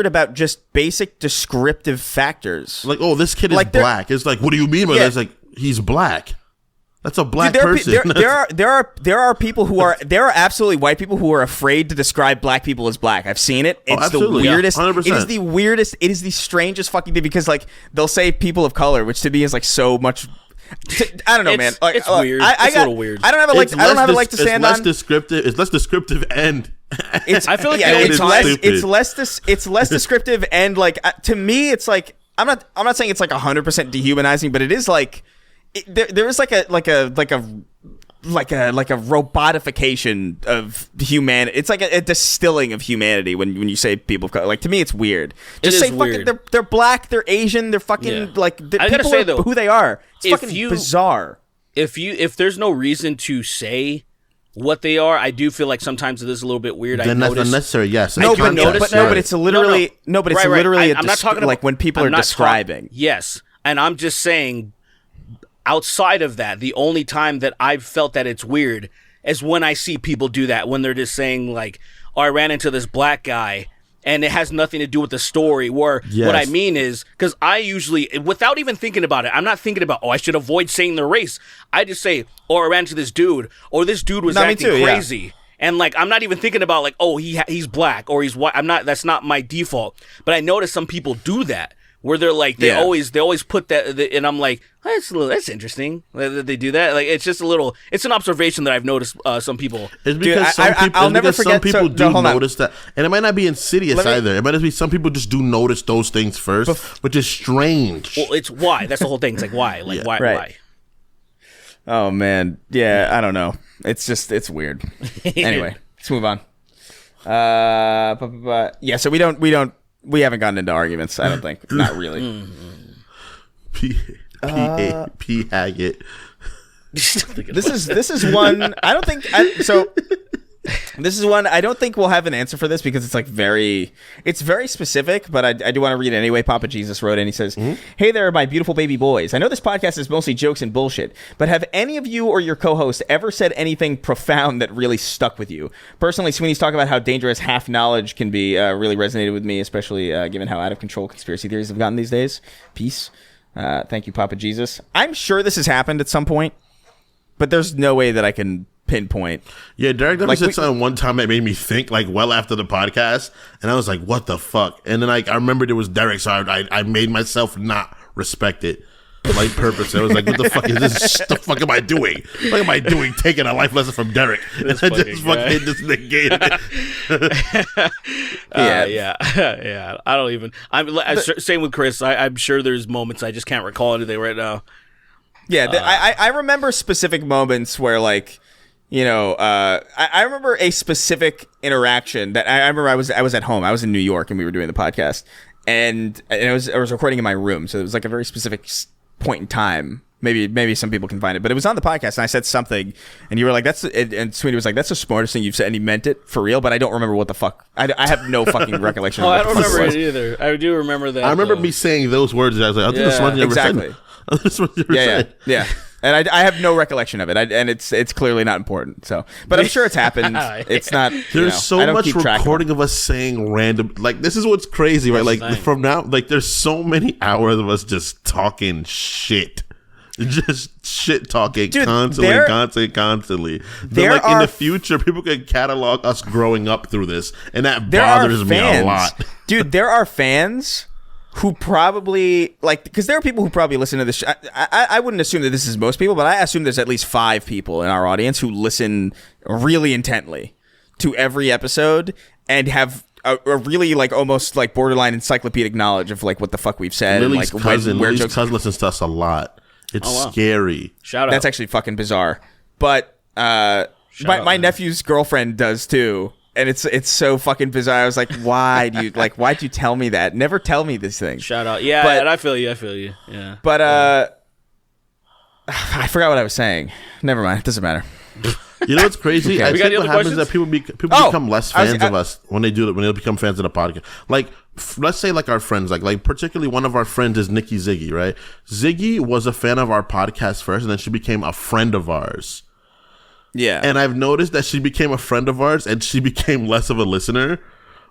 about just basic descriptive factors. Like, oh, this kid is like black. It's like, what do you mean by that? It's like, he's black. That's a black person. There are people who are there are absolutely white people who are afraid to describe black people as black. I've seen it. It's the weirdest. Yeah, it is the weirdest. It is the strangest fucking thing because like they'll say people of color, which to me is like so much. I don't know, man. Like, it's weird. It's a little weird. I don't have a leg to stand on. It's less descriptive and. I feel like it's less descriptive and like to me it's like I'm not saying it's like 100% dehumanizing, but it is like. There is like a robotification of humanity. It's like a distilling of humanity when you say people of color. Like to me, it's weird. Just say fucking they're black, they're Asian, they're fucking like I gotta say though who they are. It's fucking bizarre. If there's no reason to say what they are, I do feel like sometimes it is a little bit weird. Then that's unnecessary. Yes, but it's literally I'm not talking like when people are describing. Yes, and I'm just saying. Outside of that, the only time that I've felt that it's weird is when I see people do that, when they're just saying like, oh, I ran into this black guy and it has nothing to do with the story. Or what I mean is, because I usually, without even thinking about it, I'm not thinking about, oh, I should avoid saying their race. I just say, oh, I ran into this dude, or this dude was acting crazy. Yeah. And like, I'm not even thinking about like, oh, he's black or he's white. That's not my default. But I notice some people do that. Where they're like they always put that, and I'm like, oh, that's interesting that they do that. Like it's just it's an observation that I've noticed some people. It's because some people do notice that, and it might not be insidious either. It might just be some people just do notice those things first, which is strange. Well, it's why. That's the whole thing. It's like why, why. Oh man, yeah, I don't know. It's weird. Anyway, let's move on. Yeah, so we haven't gotten into arguments, I don't think. Not really. P. Haggett. This is one I don't think this is one I don't think we'll have an answer for this because it's like very specific, but I do want to read it anyway. Papa Jesus wrote in. He says, Hey there, my beautiful baby boys. I know this podcast is mostly jokes and bullshit, but have any of you or your co-host ever said anything profound that really stuck with you? Personally, Sweeney's talk about how dangerous half knowledge can be really resonated with me, especially given how out of control conspiracy theories have gotten these days. Peace. Thank you, Papa Jesus. I'm sure this has happened at some point, but there's no way that I can pinpoint. Yeah, Derek said something one time that made me think like well after the podcast, and I was like, what the fuck? And then I remembered it was Derek, so I made myself not respect it. like purpose. I was like, what the fuck is this? The fuck am I doing? What am I doing taking a life lesson from Derek? And I just fucking just negated it. Yeah. I don't even. Same with Chris. I'm sure there's moments I just can't recall anything right now. Yeah, I remember specific moments where, like, you know, I remember a specific interaction that I remember. I was at home. I was in New York, and we were doing the podcast, and I was recording in my room, so it was like a very specific point in time. Maybe some people can find it, but it was on the podcast, and I said something, and you were like, "That's," and Sweeney was like, "That's the smartest thing you've said," and he meant it for real, but I don't remember what the fuck. I have no fucking recollection. I don't remember it either. I do remember that. I remember me saying those words, and I was like, "I think the smartest thing you ever said." That's what you were saying. Yeah. And I have no recollection of it, and it's clearly not important. So, but I'm sure it's happened. It's not. There's so much recording of us saying random. Like, this is what's crazy, right? Like, from now, like, there's so many hours of us just talking shit. Just shit talking constantly. But like in the future, people can catalog us growing up through this, and that bothers me a lot. Dude, there are fans who probably, like, because there are people who probably listen to this. I wouldn't assume that this is most people, but I assume there's at least 5 people in our audience who listen really intently to every episode and have a really, like, almost like borderline encyclopedic knowledge of, like, what the fuck we've said. Lily's and, like, cousin listens to us a lot. It's scary. Shout out. That's actually fucking bizarre. But my nephew's girlfriend does too. And it's so fucking bizarre. I was like, why'd you tell me that? Never tell me this thing. Shout out. Yeah, and I feel you. Yeah. But I forgot what I was saying. Never mind. It doesn't matter. You know what's crazy? Okay. I think what happens is that people become less fans of us when they become fans of the podcast. Like, let's say, like, our friends, like particularly one of our friends is Nikki Ziggy, right? Ziggy was a fan of our podcast first, and then she became a friend of ours. Yeah. And I've noticed that she became a friend of ours, and she became less of a listener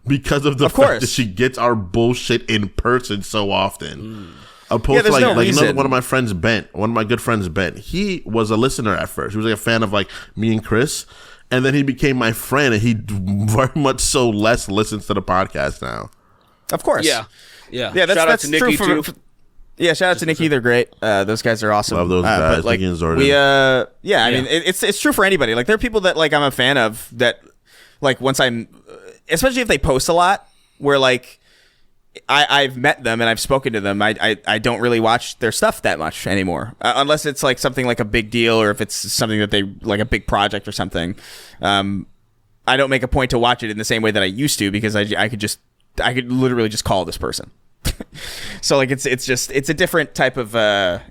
because of the fact that she gets our bullshit in person so often. Opposed to, like, one of my friends, Ben, one of my good friends, Ben, he was a listener at first. He was like a fan of, like, me and Chris, and then he became my friend, and he very much so less listens to the podcast now. Of course. Yeah. Shout out to Nikki too. Yeah, shout out to Nikki. They're great. Those guys are awesome. Love those guys. But, like, Nikki and Zordan. I mean, it's true for anybody. Like, there are people that, like, I'm a fan of that, like, once I'm, especially if they post a lot, where, like, I've met them and I've spoken to them. I don't really watch their stuff that much anymore, unless it's like something like a big deal, or if it's something that they like, a big project or something. I don't make a point to watch it in the same way that I used to, because I could literally just call this person. So, like, it's a different type of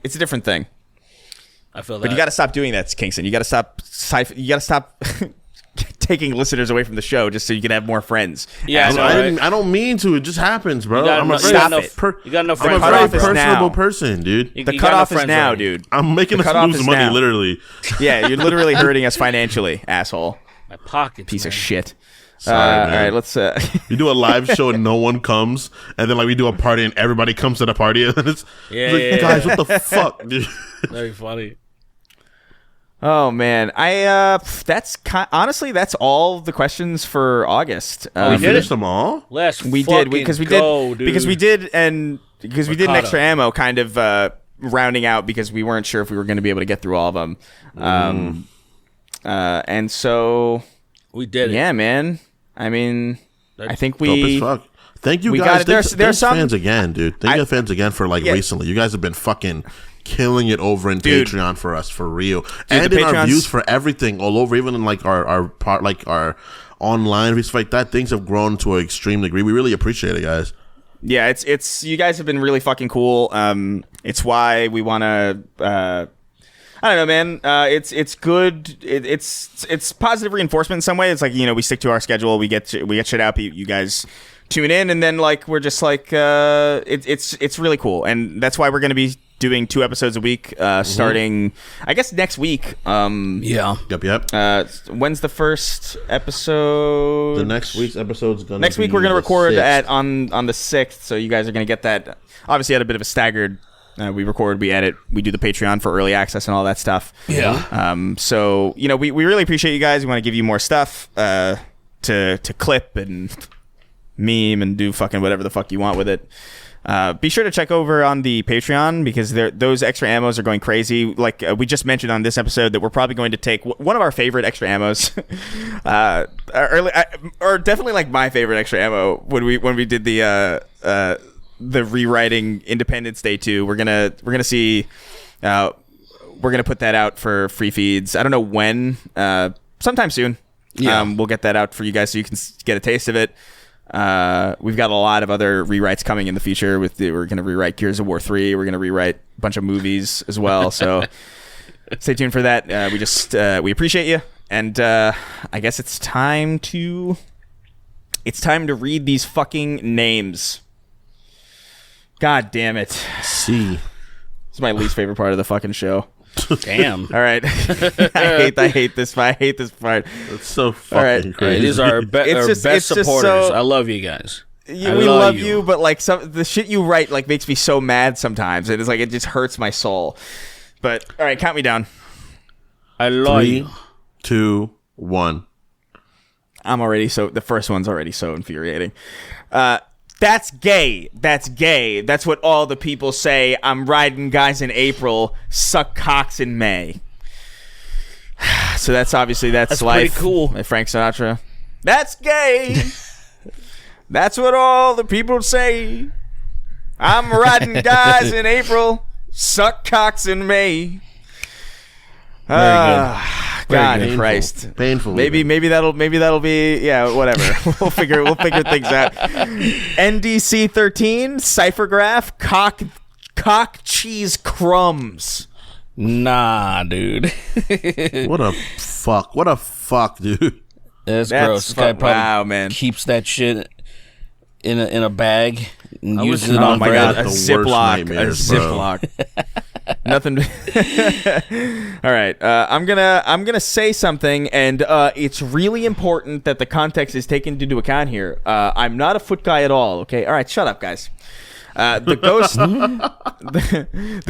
it's a different thing. I feel that. But you got to stop doing that, Kingston. You got to stop taking listeners away from the show just so you can have more friends. Yeah, I don't mean to. It just happens, bro. I'm a very personable person, dude. The cutoff is now, dude. I'm making us lose money, literally. Yeah, you're literally hurting us financially, asshole. My pocket, piece of shit. Sorry, all right, let's. We do a live show and no one comes, and then, like, we do a party and everybody comes to the party. And it's guys, what the fuck, dude? Very funny. Oh man, honestly, that's all the questions for August. We finished them all. We did because we did extra ammo, kind of rounding out, because we weren't sure if we were going to be able to get through all of them. And so we did it. Yeah, man. I mean, I think dope as fuck. Thank you guys. There's some fans again, dude. Thank you fans again for, like, recently. You guys have been fucking killing it over in Patreon for us, for real. And in our views for everything all over, even in, like, our online views like that. Things have grown to an extreme degree. We really appreciate it, guys. Yeah, it's you guys have been really fucking cool. It's why we want to. I don't know, man. It's good. It's positive reinforcement in some way. It's like, you know, we stick to our schedule. We get shit out. You guys tune in, and then, like, we're just like, it's really cool, and that's why we're going to be doing 2 episodes a week, starting, I guess, next week. Yep. When's the first episode? The next week's episode's gonna. Next week we're gonna record on the 6th, so you guys are gonna get that. Obviously, at a bit of a staggered. We record, we edit, we do the Patreon for early access and all that stuff. Yeah. So, you know, we really appreciate you guys. We want to give you more stuff to clip and meme and do fucking whatever the fuck you want with it. Be sure to check over on the Patreon because those extra ammos are going crazy. Like we just mentioned on this episode that we're probably going to take one of our favorite extra ammos, or definitely like my favorite extra ammo when we did the rewriting Independence Day 2. We're gonna see. We're gonna put that out for free feeds. I don't know when. Sometime soon. Yeah. We'll get that out for you guys so you can get a taste of it. We've got a lot of other rewrites coming in the future. We're going to rewrite Gears of War 3. We're going to rewrite a bunch of movies as well. So stay tuned for that. We appreciate you. And I guess it's time to read these fucking names. God damn it. See. It's my least favorite part of the fucking show. Damn. All right. I hate this part. It's so fucking crazy. It is our best supporters. I love you guys. We love you, but like the shit you write like makes me so mad sometimes. It is like it just hurts my soul. But all right, count me down. I love 3, you. 2, 1. The first one's already so infuriating. That's gay. That's gay. That's what all the people say. I'm riding guys in April, suck cocks in May. So that's life. Pretty cool. By Frank Sinatra. That's gay. That's what all the people say. I'm riding guys in April, suck cocks in May. God Christ. Painful. Maybe that'll be whatever. We'll figure things out. NDC 13 Cyphergraph cock cheese crumbs. Nah, dude. What a fuck, dude. That's gross. This guy probably keeps that shit in a bag and uses it on bread. A Ziploc. Nothing. All right. I'm gonna say something, and it's really important that the context is taken into account here. I'm not a foot guy at all. Okay. All right. Shut up, guys. The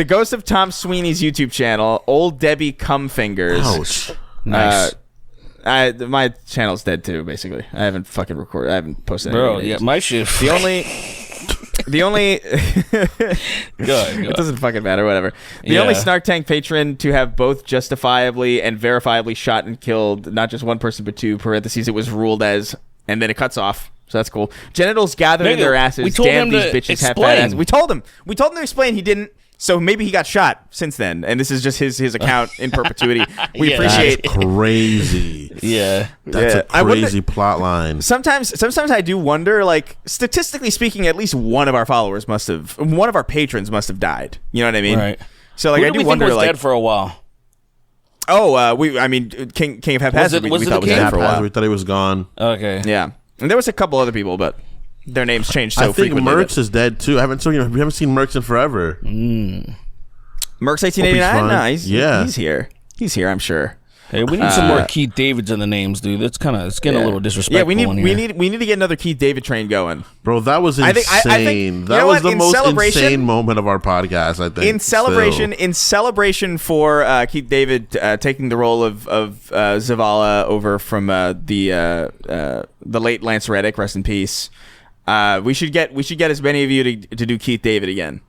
ghost of Tom Sweeney's YouTube channel, Old Debbie Cumfingers. Ouch. Nice. My channel's dead too. Basically, I haven't fucking recorded. I haven't posted. Bro, yeah, my shit. The only Good. It doesn't fucking matter, whatever. The only Snark Tank patron to have both justifiably and verifiably shot and killed not just one person but two, parentheses, it was ruled as, and then it cuts off. So that's cool. Genitals gathered in their asses. We told Damn, him these to bitches have explain. fat asses. We told him to explain. He didn't. So maybe he got shot since then, and this is just his account in perpetuity. We appreciate. That's crazy. Yeah, that's a crazy plot line. Sometimes I do wonder, like, statistically speaking, at least one of our patrons must have died. You know what I mean? Right. So like, Who I did do we wonder, think was like, dead for a while. King of Haphazard. We thought was dead for a while. We thought he was gone. Okay. Yeah, and there was a couple other people, but their names changed so frequently. I think Mercs is dead too. We haven't seen Mercs in forever. Mercs 1889. No, he's here. He's here. I'm sure. Hey, we need some more Keith Davids in the names, dude. That's it's getting a little disrespectful. Yeah, we need to get another Keith David train going, bro. That was insane. I think that was the most insane moment of our podcast. I think in celebration for Keith David taking the role of Zavala over from the late Lance Reddick, rest in peace. We should get as many of you to do Keith David again.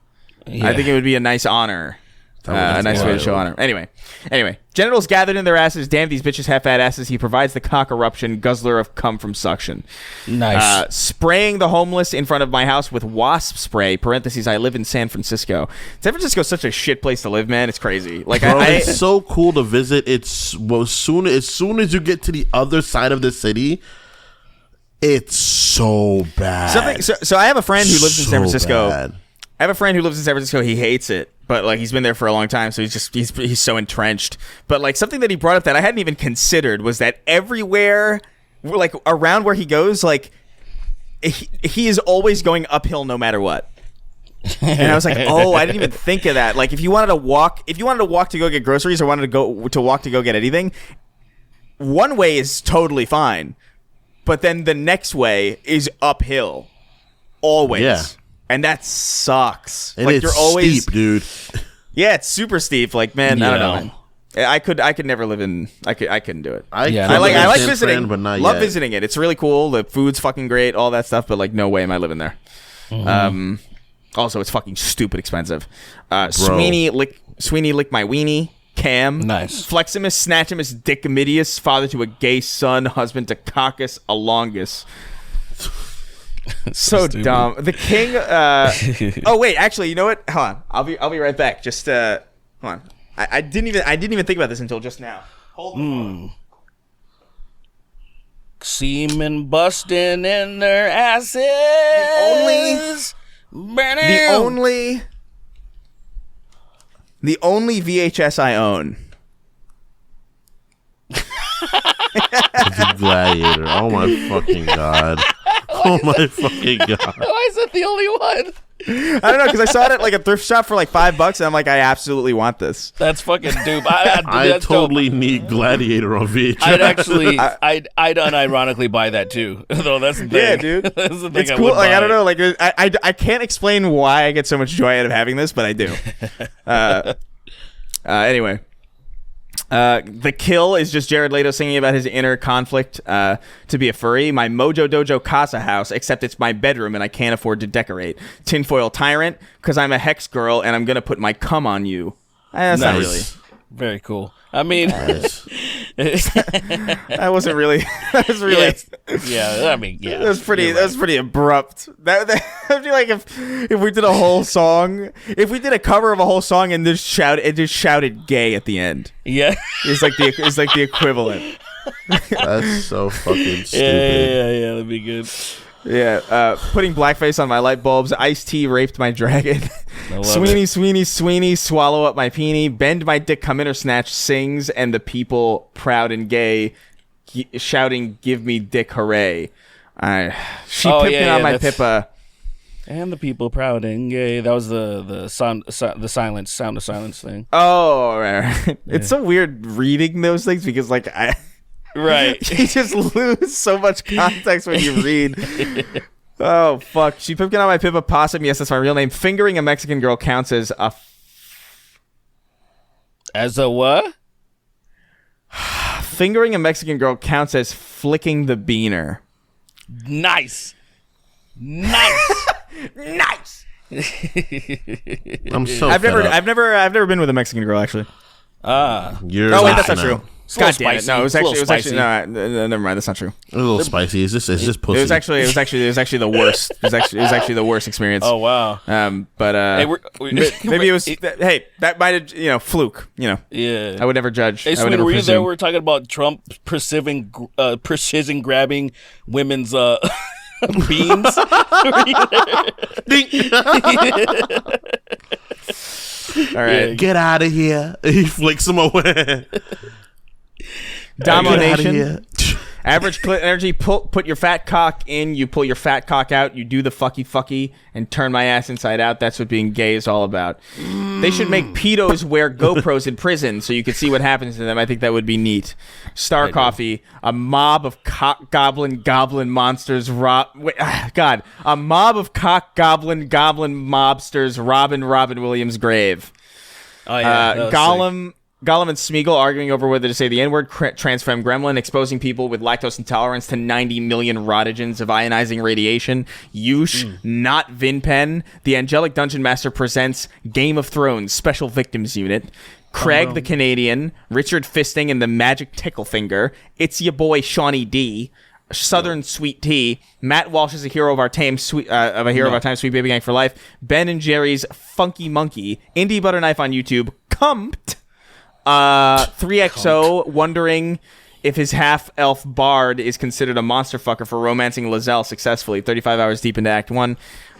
Yeah. I think it would be a nice honor. A nice way to show honor. Anyway, genitals gathered in their asses. Damn, these bitches have fat asses. He provides the cock eruption, guzzler of cum from suction. Nice. Spraying the homeless in front of my house with wasp spray. Parentheses. I live in San Francisco. San Francisco's such a shit place to live, man. It's crazy. Like, bro, it's so cool to visit. It's as soon as you get to the other side of the city, it's so bad. So I have a friend who lives in San Francisco. Bad. I have a friend who lives in San Francisco. He hates it, but like he's been there for a long time, so he's so entrenched. But like something that he brought up that I hadn't even considered was that everywhere, like around where he goes, like he is always going uphill no matter what. And I was like, oh, I didn't even think of that. Like if you wanted to walk to go get groceries or wanted to walk to go get anything, one way is totally fine, but then the next way is uphill, always. Yeah. And that sucks. And like it's you're always steep, dude. Yeah, it's super steep. Like, man, I don't know. Man. I could never live in. I couldn't do it. I like visiting, but not love yet. Visiting it. It's really cool. The food's fucking great, all that stuff. But like, no way am I living there. Mm-hmm. Also, it's fucking stupid expensive. Sweeney lick my weenie. Cam. Nice. Fleximus Snatchimus Dickamidius, father to a gay son, husband to Caucus Alongus. So dumb. The king. Oh wait, actually, you know what? Hold on. I'll be right back. Just hold on. I didn't even think about this until just now. Hold on. Semen busting in their asses. The only VHS I own. The Gladiator. Oh my fucking god. Oh my fucking god. Why is that the only one? I don't know, because I saw it at like a thrift shop for like $5 and I'm like, I absolutely want this. That's fucking dope. I totally need Gladiator on VHS. I'd unironically buy that too. Though that's the thing. Yeah, dude. That's the thing. It's cool. Like, I don't know. Like, I can't explain why I get so much joy out of having this, but I do. Anyway. The kill is just Jared Leto singing about his inner conflict to be a furry. My Mojo Dojo Casa house, except it's my bedroom and I can't afford to decorate. Tinfoil Tyrant, because I'm a hex girl and I'm going to put my cum on you. That's not really. Very cool. I mean, that wasn't really. That was really. Yeah. I mean, yeah. That was pretty. That was pretty abrupt. That'd be like if we did a whole song. If we did a cover of a whole song and just shouted "gay" at the end. Yeah. It's like the equivalent. That's so fucking stupid. Yeah. That'd be good. Yeah, putting blackface on my light bulbs. Ice-T raped my dragon. Sweeney, swallow up my peenie. Bend my dick, come in or snatch sings, and the people proud and gay shouting, "Give me dick, hooray!" She pipped me on my pippa. And the people proud and gay. That was the sound of silence thing. Oh, right. It's so weird reading those things because like Right. You just lose so much context when you read. Oh, fuck. She pipped on my pippa possum. Yes, that's my real name. Fingering a Mexican girl counts as a... As a what? Fingering a Mexican girl counts as flicking the beaner. Nice. Nice. I'm so I've never been with a Mexican girl, actually. That's not true. God damn it! Spicy. No, it was actually no. Never mind. That's not true. A little spicy. It's just pussy. It was actually the worst. It was actually the worst experience. Oh wow. But maybe it was. Hey, that might have fluke. Yeah. I would never judge. Hey, Sweeney, were you there? We're talking about Trump precision grabbing women's beans. All right, get out of here. He flicks them away. Domination. Average clit energy. Put your fat cock in. You pull your fat cock out. You do the fucky and turn my ass inside out. That's what being gay is all about. They should make pedos wear GoPros in prison so you can see what happens to them. I think that would be neat. Star Coffee. A mob of cock goblin monsters. A mob of cock goblin mobsters robbing Robin Williams' grave. Oh yeah. Gollum and Smeagol arguing over whether to say the N-word. Transfem Gremlin exposing people with lactose intolerance to 90 million rotogens of ionizing radiation. Yush, not Vinpen. The Angelic Dungeon Master presents Game of Thrones Special Victims Unit. Craig the Canadian. Richard Fisting and the Magic Tickle Finger. It's your boy Shawnee D. Southern Sweet Tea. Matt Walsh is a hero of our time. Sweet Baby Gang for life. Ben and Jerry's Funky Monkey. Indie Butter Knife on YouTube. Cumped. 3XO wondering if his half-elf bard is considered a monster fucker for romancing Lizelle successfully. 35 hours deep into Act 1.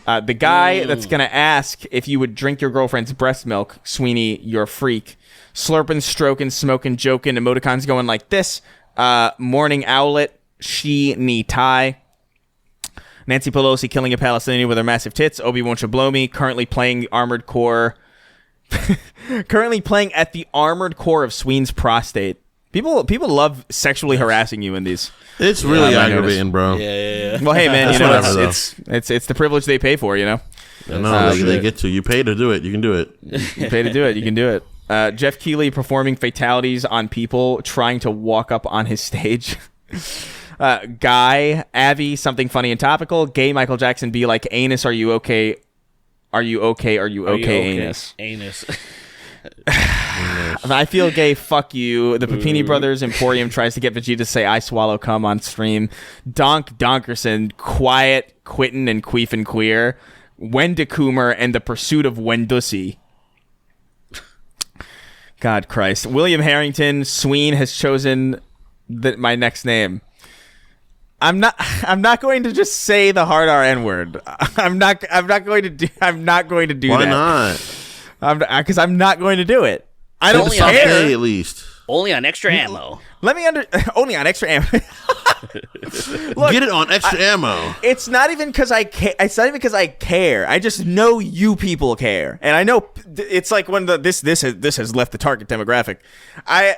The guy that's going to ask if you would drink your girlfriend's breast milk, Sweeney, you're a freak. Slurping, stroking, smoking, joking, emoticons going like this. Morning Owlet, she knee tie. Nancy Pelosi killing a Palestinian with her massive tits. Obi won't you blow me. Currently playing Armored Core... Currently playing at the Armored Core of Sween's prostate. People love sexually harassing you in these. It's really aggravating, bro. Yeah. Well, hey man, it's the privilege they pay for, No, they get to. You pay to do it. You can do it. You pay to do it. You can do it. Jeff Keighley performing fatalities on people trying to walk up on his stage. Guy, Avi, something funny and topical. Gay Michael Jackson be like, anus, are you okay? Are you okay? Are you okay, anus? Anus. If I feel gay, fuck you. The Papini Brothers Emporium tries to get Vegeta to say I swallow cum on stream. Donkerson, Quiet, Quitten, and Queef and Queer. Wendecoomer and the Pursuit of Wendussy. God Christ. William Harrington, Sween has chosen my next name. I'm not going to just say the hard R-N word. I'm not going to do that. Why not? Because I'm not going to do it. I don't care. care. At least. Only on extra ammo. Only on extra ammo. Look, get it on extra ammo. It's not even because I care. It's not even because I care. I just know you people care, and I know it's like when this has left the target demographic. I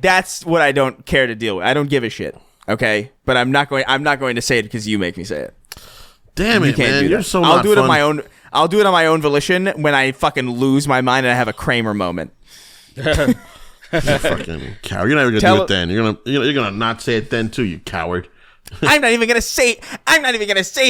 that's what I don't care to deal with. I don't give a shit. Okay, but I'm not going to say it because you make me say it. Damn it, man! You're so not I'll do it fun. on my own. I'll do it on my own volition when I fucking lose my mind and I have a Kramer moment. You fucking coward! You're not even gonna do it then. You're gonna not say it then too. You coward! I'm not even gonna say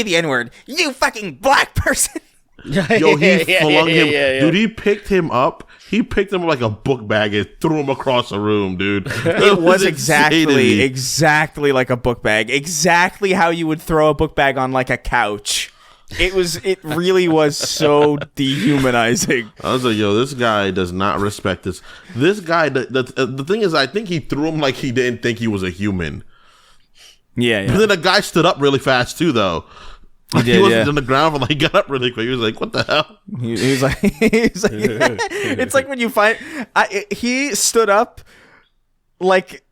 the N-word. You fucking black person. Yo, he flung him, dude. He picked him up. He picked him up like a book bag and threw him across the room, dude. It was exactly like a book bag. Exactly how you would throw a book bag on like a couch. It really was so dehumanizing. I was like, yo, this guy does not respect this. This guy, the thing is, I think he threw him like he didn't think he was a human. Yeah. But then the guy stood up really fast too, though. He wasn't on the ground, but he got up really quick. He was like, what the hell? He was like it's like when you find he stood up like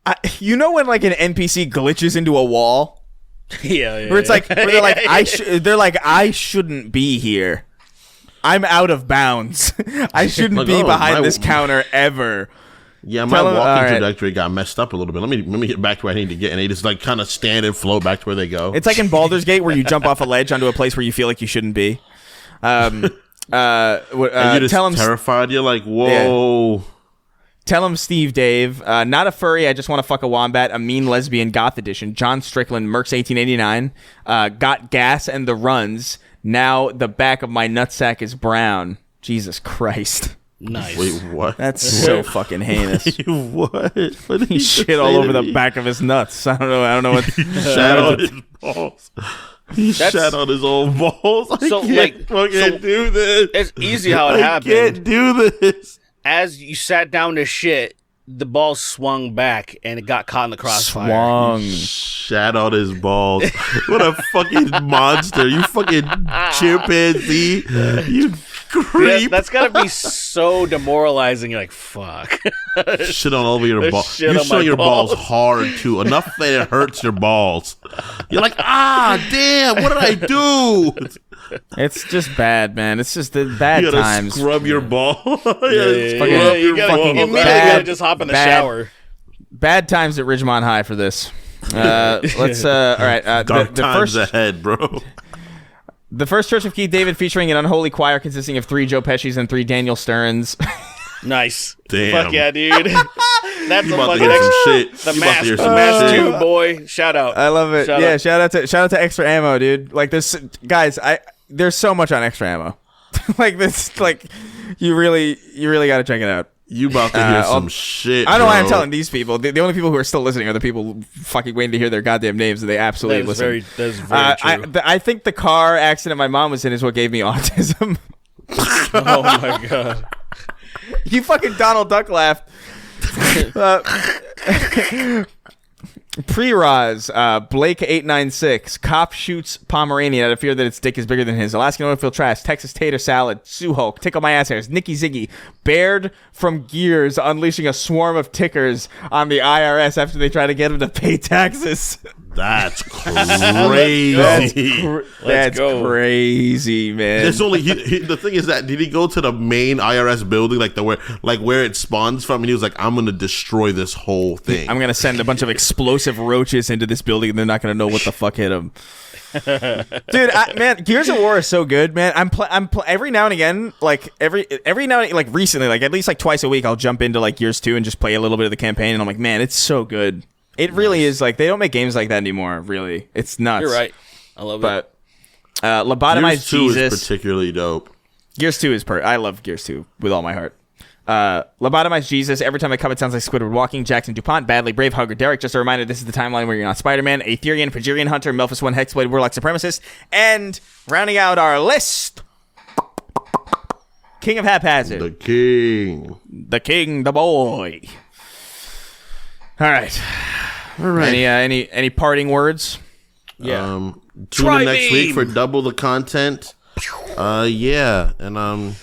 when like an NPC glitches into a wall. Where it's like where they're like I shouldn't be here. I'm out of bounds. I shouldn't be behind this counter ever. Yeah, my walking trajectory got messed up a little bit. Let me get back to where I need to get, and they just like kind of stand and flow back to where they go. It's like in Baldur's Gate where you jump off a ledge onto a place where you feel like you shouldn't be. And you're just terrified. You're like, whoa. Yeah. Tell him, Steve Dave. Not a furry. I just want to fuck a wombat. A mean lesbian goth edition. John Strickland, Mercs 1889. Got gas and the runs. Now the back of my nutsack is brown. Jesus Christ. Nice. Wait, what? That's so fucking heinous. Wait, what? What did he shit all over the back of his nuts. I don't know what. Shat on his balls. He shat on his own balls. I can't do this. It's easy how it happened. I can't do this. As you sat down to shit, the ball swung back and it got caught in the crossfire. Shat on his balls. What a fucking monster. You fucking chimpanzee. You creep. Yeah, that's gotta be so demoralizing. You're like, fuck. Shit on all over your balls. You show your balls hard too. Enough that it hurts your balls. You're like, damn, what did I do? It's just bad, man. It's just the bad times. Scrub your ball. You gotta just hop in the shower. Bad times at Ridgemont High for this. Let's all right. Dark times ahead, bro. The first Church of Keith David featuring an unholy choir consisting of 3 Joe Pesci's and 3 Daniel Sterns. Nice. Damn. Fuck yeah, dude. That's a fucking shit. The mask too, boy. Shout out. I love it. Shout out to Extra Ammo, dude. Like this, guys. There's so much on Extra Ammo. Like this, like you really got to check it out. You about to hear some shit. I don't know why I'm bro. telling these people. The only people who are still listening are the people fucking waiting to hear their goddamn names, and they absolutely listen. That's very true. I think the car accident my mom was in is what gave me autism. Oh my god. You fucking Donald Duck laughed. Pre-Roz, Blake896, cop shoots Pomeranian out of fear that its dick is bigger than his. Alaskan oilfield trash, Texas tater salad, Sue Hulk, tickle my ass hairs, Nicky Ziggy, Baird from Gears unleashing a swarm of tickers on the IRS after they try to get him to pay taxes. That's crazy. That's crazy, man. It's only the thing is that did he go to the main IRS building, where it spawns from, and he was like, "I'm gonna destroy this whole thing. I'm gonna send a bunch of explosive roaches into this building, and they're not gonna know what the fuck hit them." Dude, man, Gears of War is so good, man. I'm every now and again, like every now and like recently, like at least like twice a week, I'll jump into like Gears 2 and just play a little bit of the campaign, and I'm like, man, it's so good. It really is. Like, they don't make games like that anymore, really. It's nuts. You're right. I love it. Lobotomized Gears 2 Jesus. is particularly dope. Gears 2 is I love Gears 2 with all my heart. Lobotomized Jesus. Every time I come, it sounds like Squidward walking. Jackson DuPont. Badly Brave. Hugger Derek. Just a reminder, this is the timeline where you're not Spider-Man. Aetherian. Pagirian Hunter. Melphis 1. Hexblade. Warlock Supremacist. And rounding out our list, King of Haphazard. The king. The king. The boy. All right. Any parting words? Yeah. Tune in next week for double the content. Yeah, and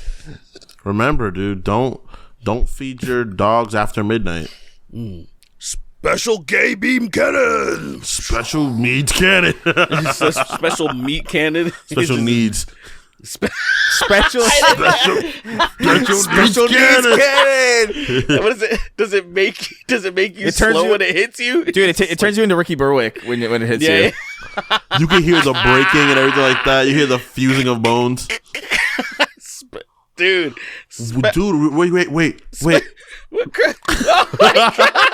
remember, dude, don't feed your dogs after midnight. Special gay beam cannon. Special needs cannon. Special meat cannon. Special needs. Special needs cannon. What is it? Does it make you slow when it hits you? Dude, it turns you into Ricky Berwick when it hits you. You can hear the breaking and everything like that. You hear the fusing of bones. Dude. Dude, wait. Oh my God.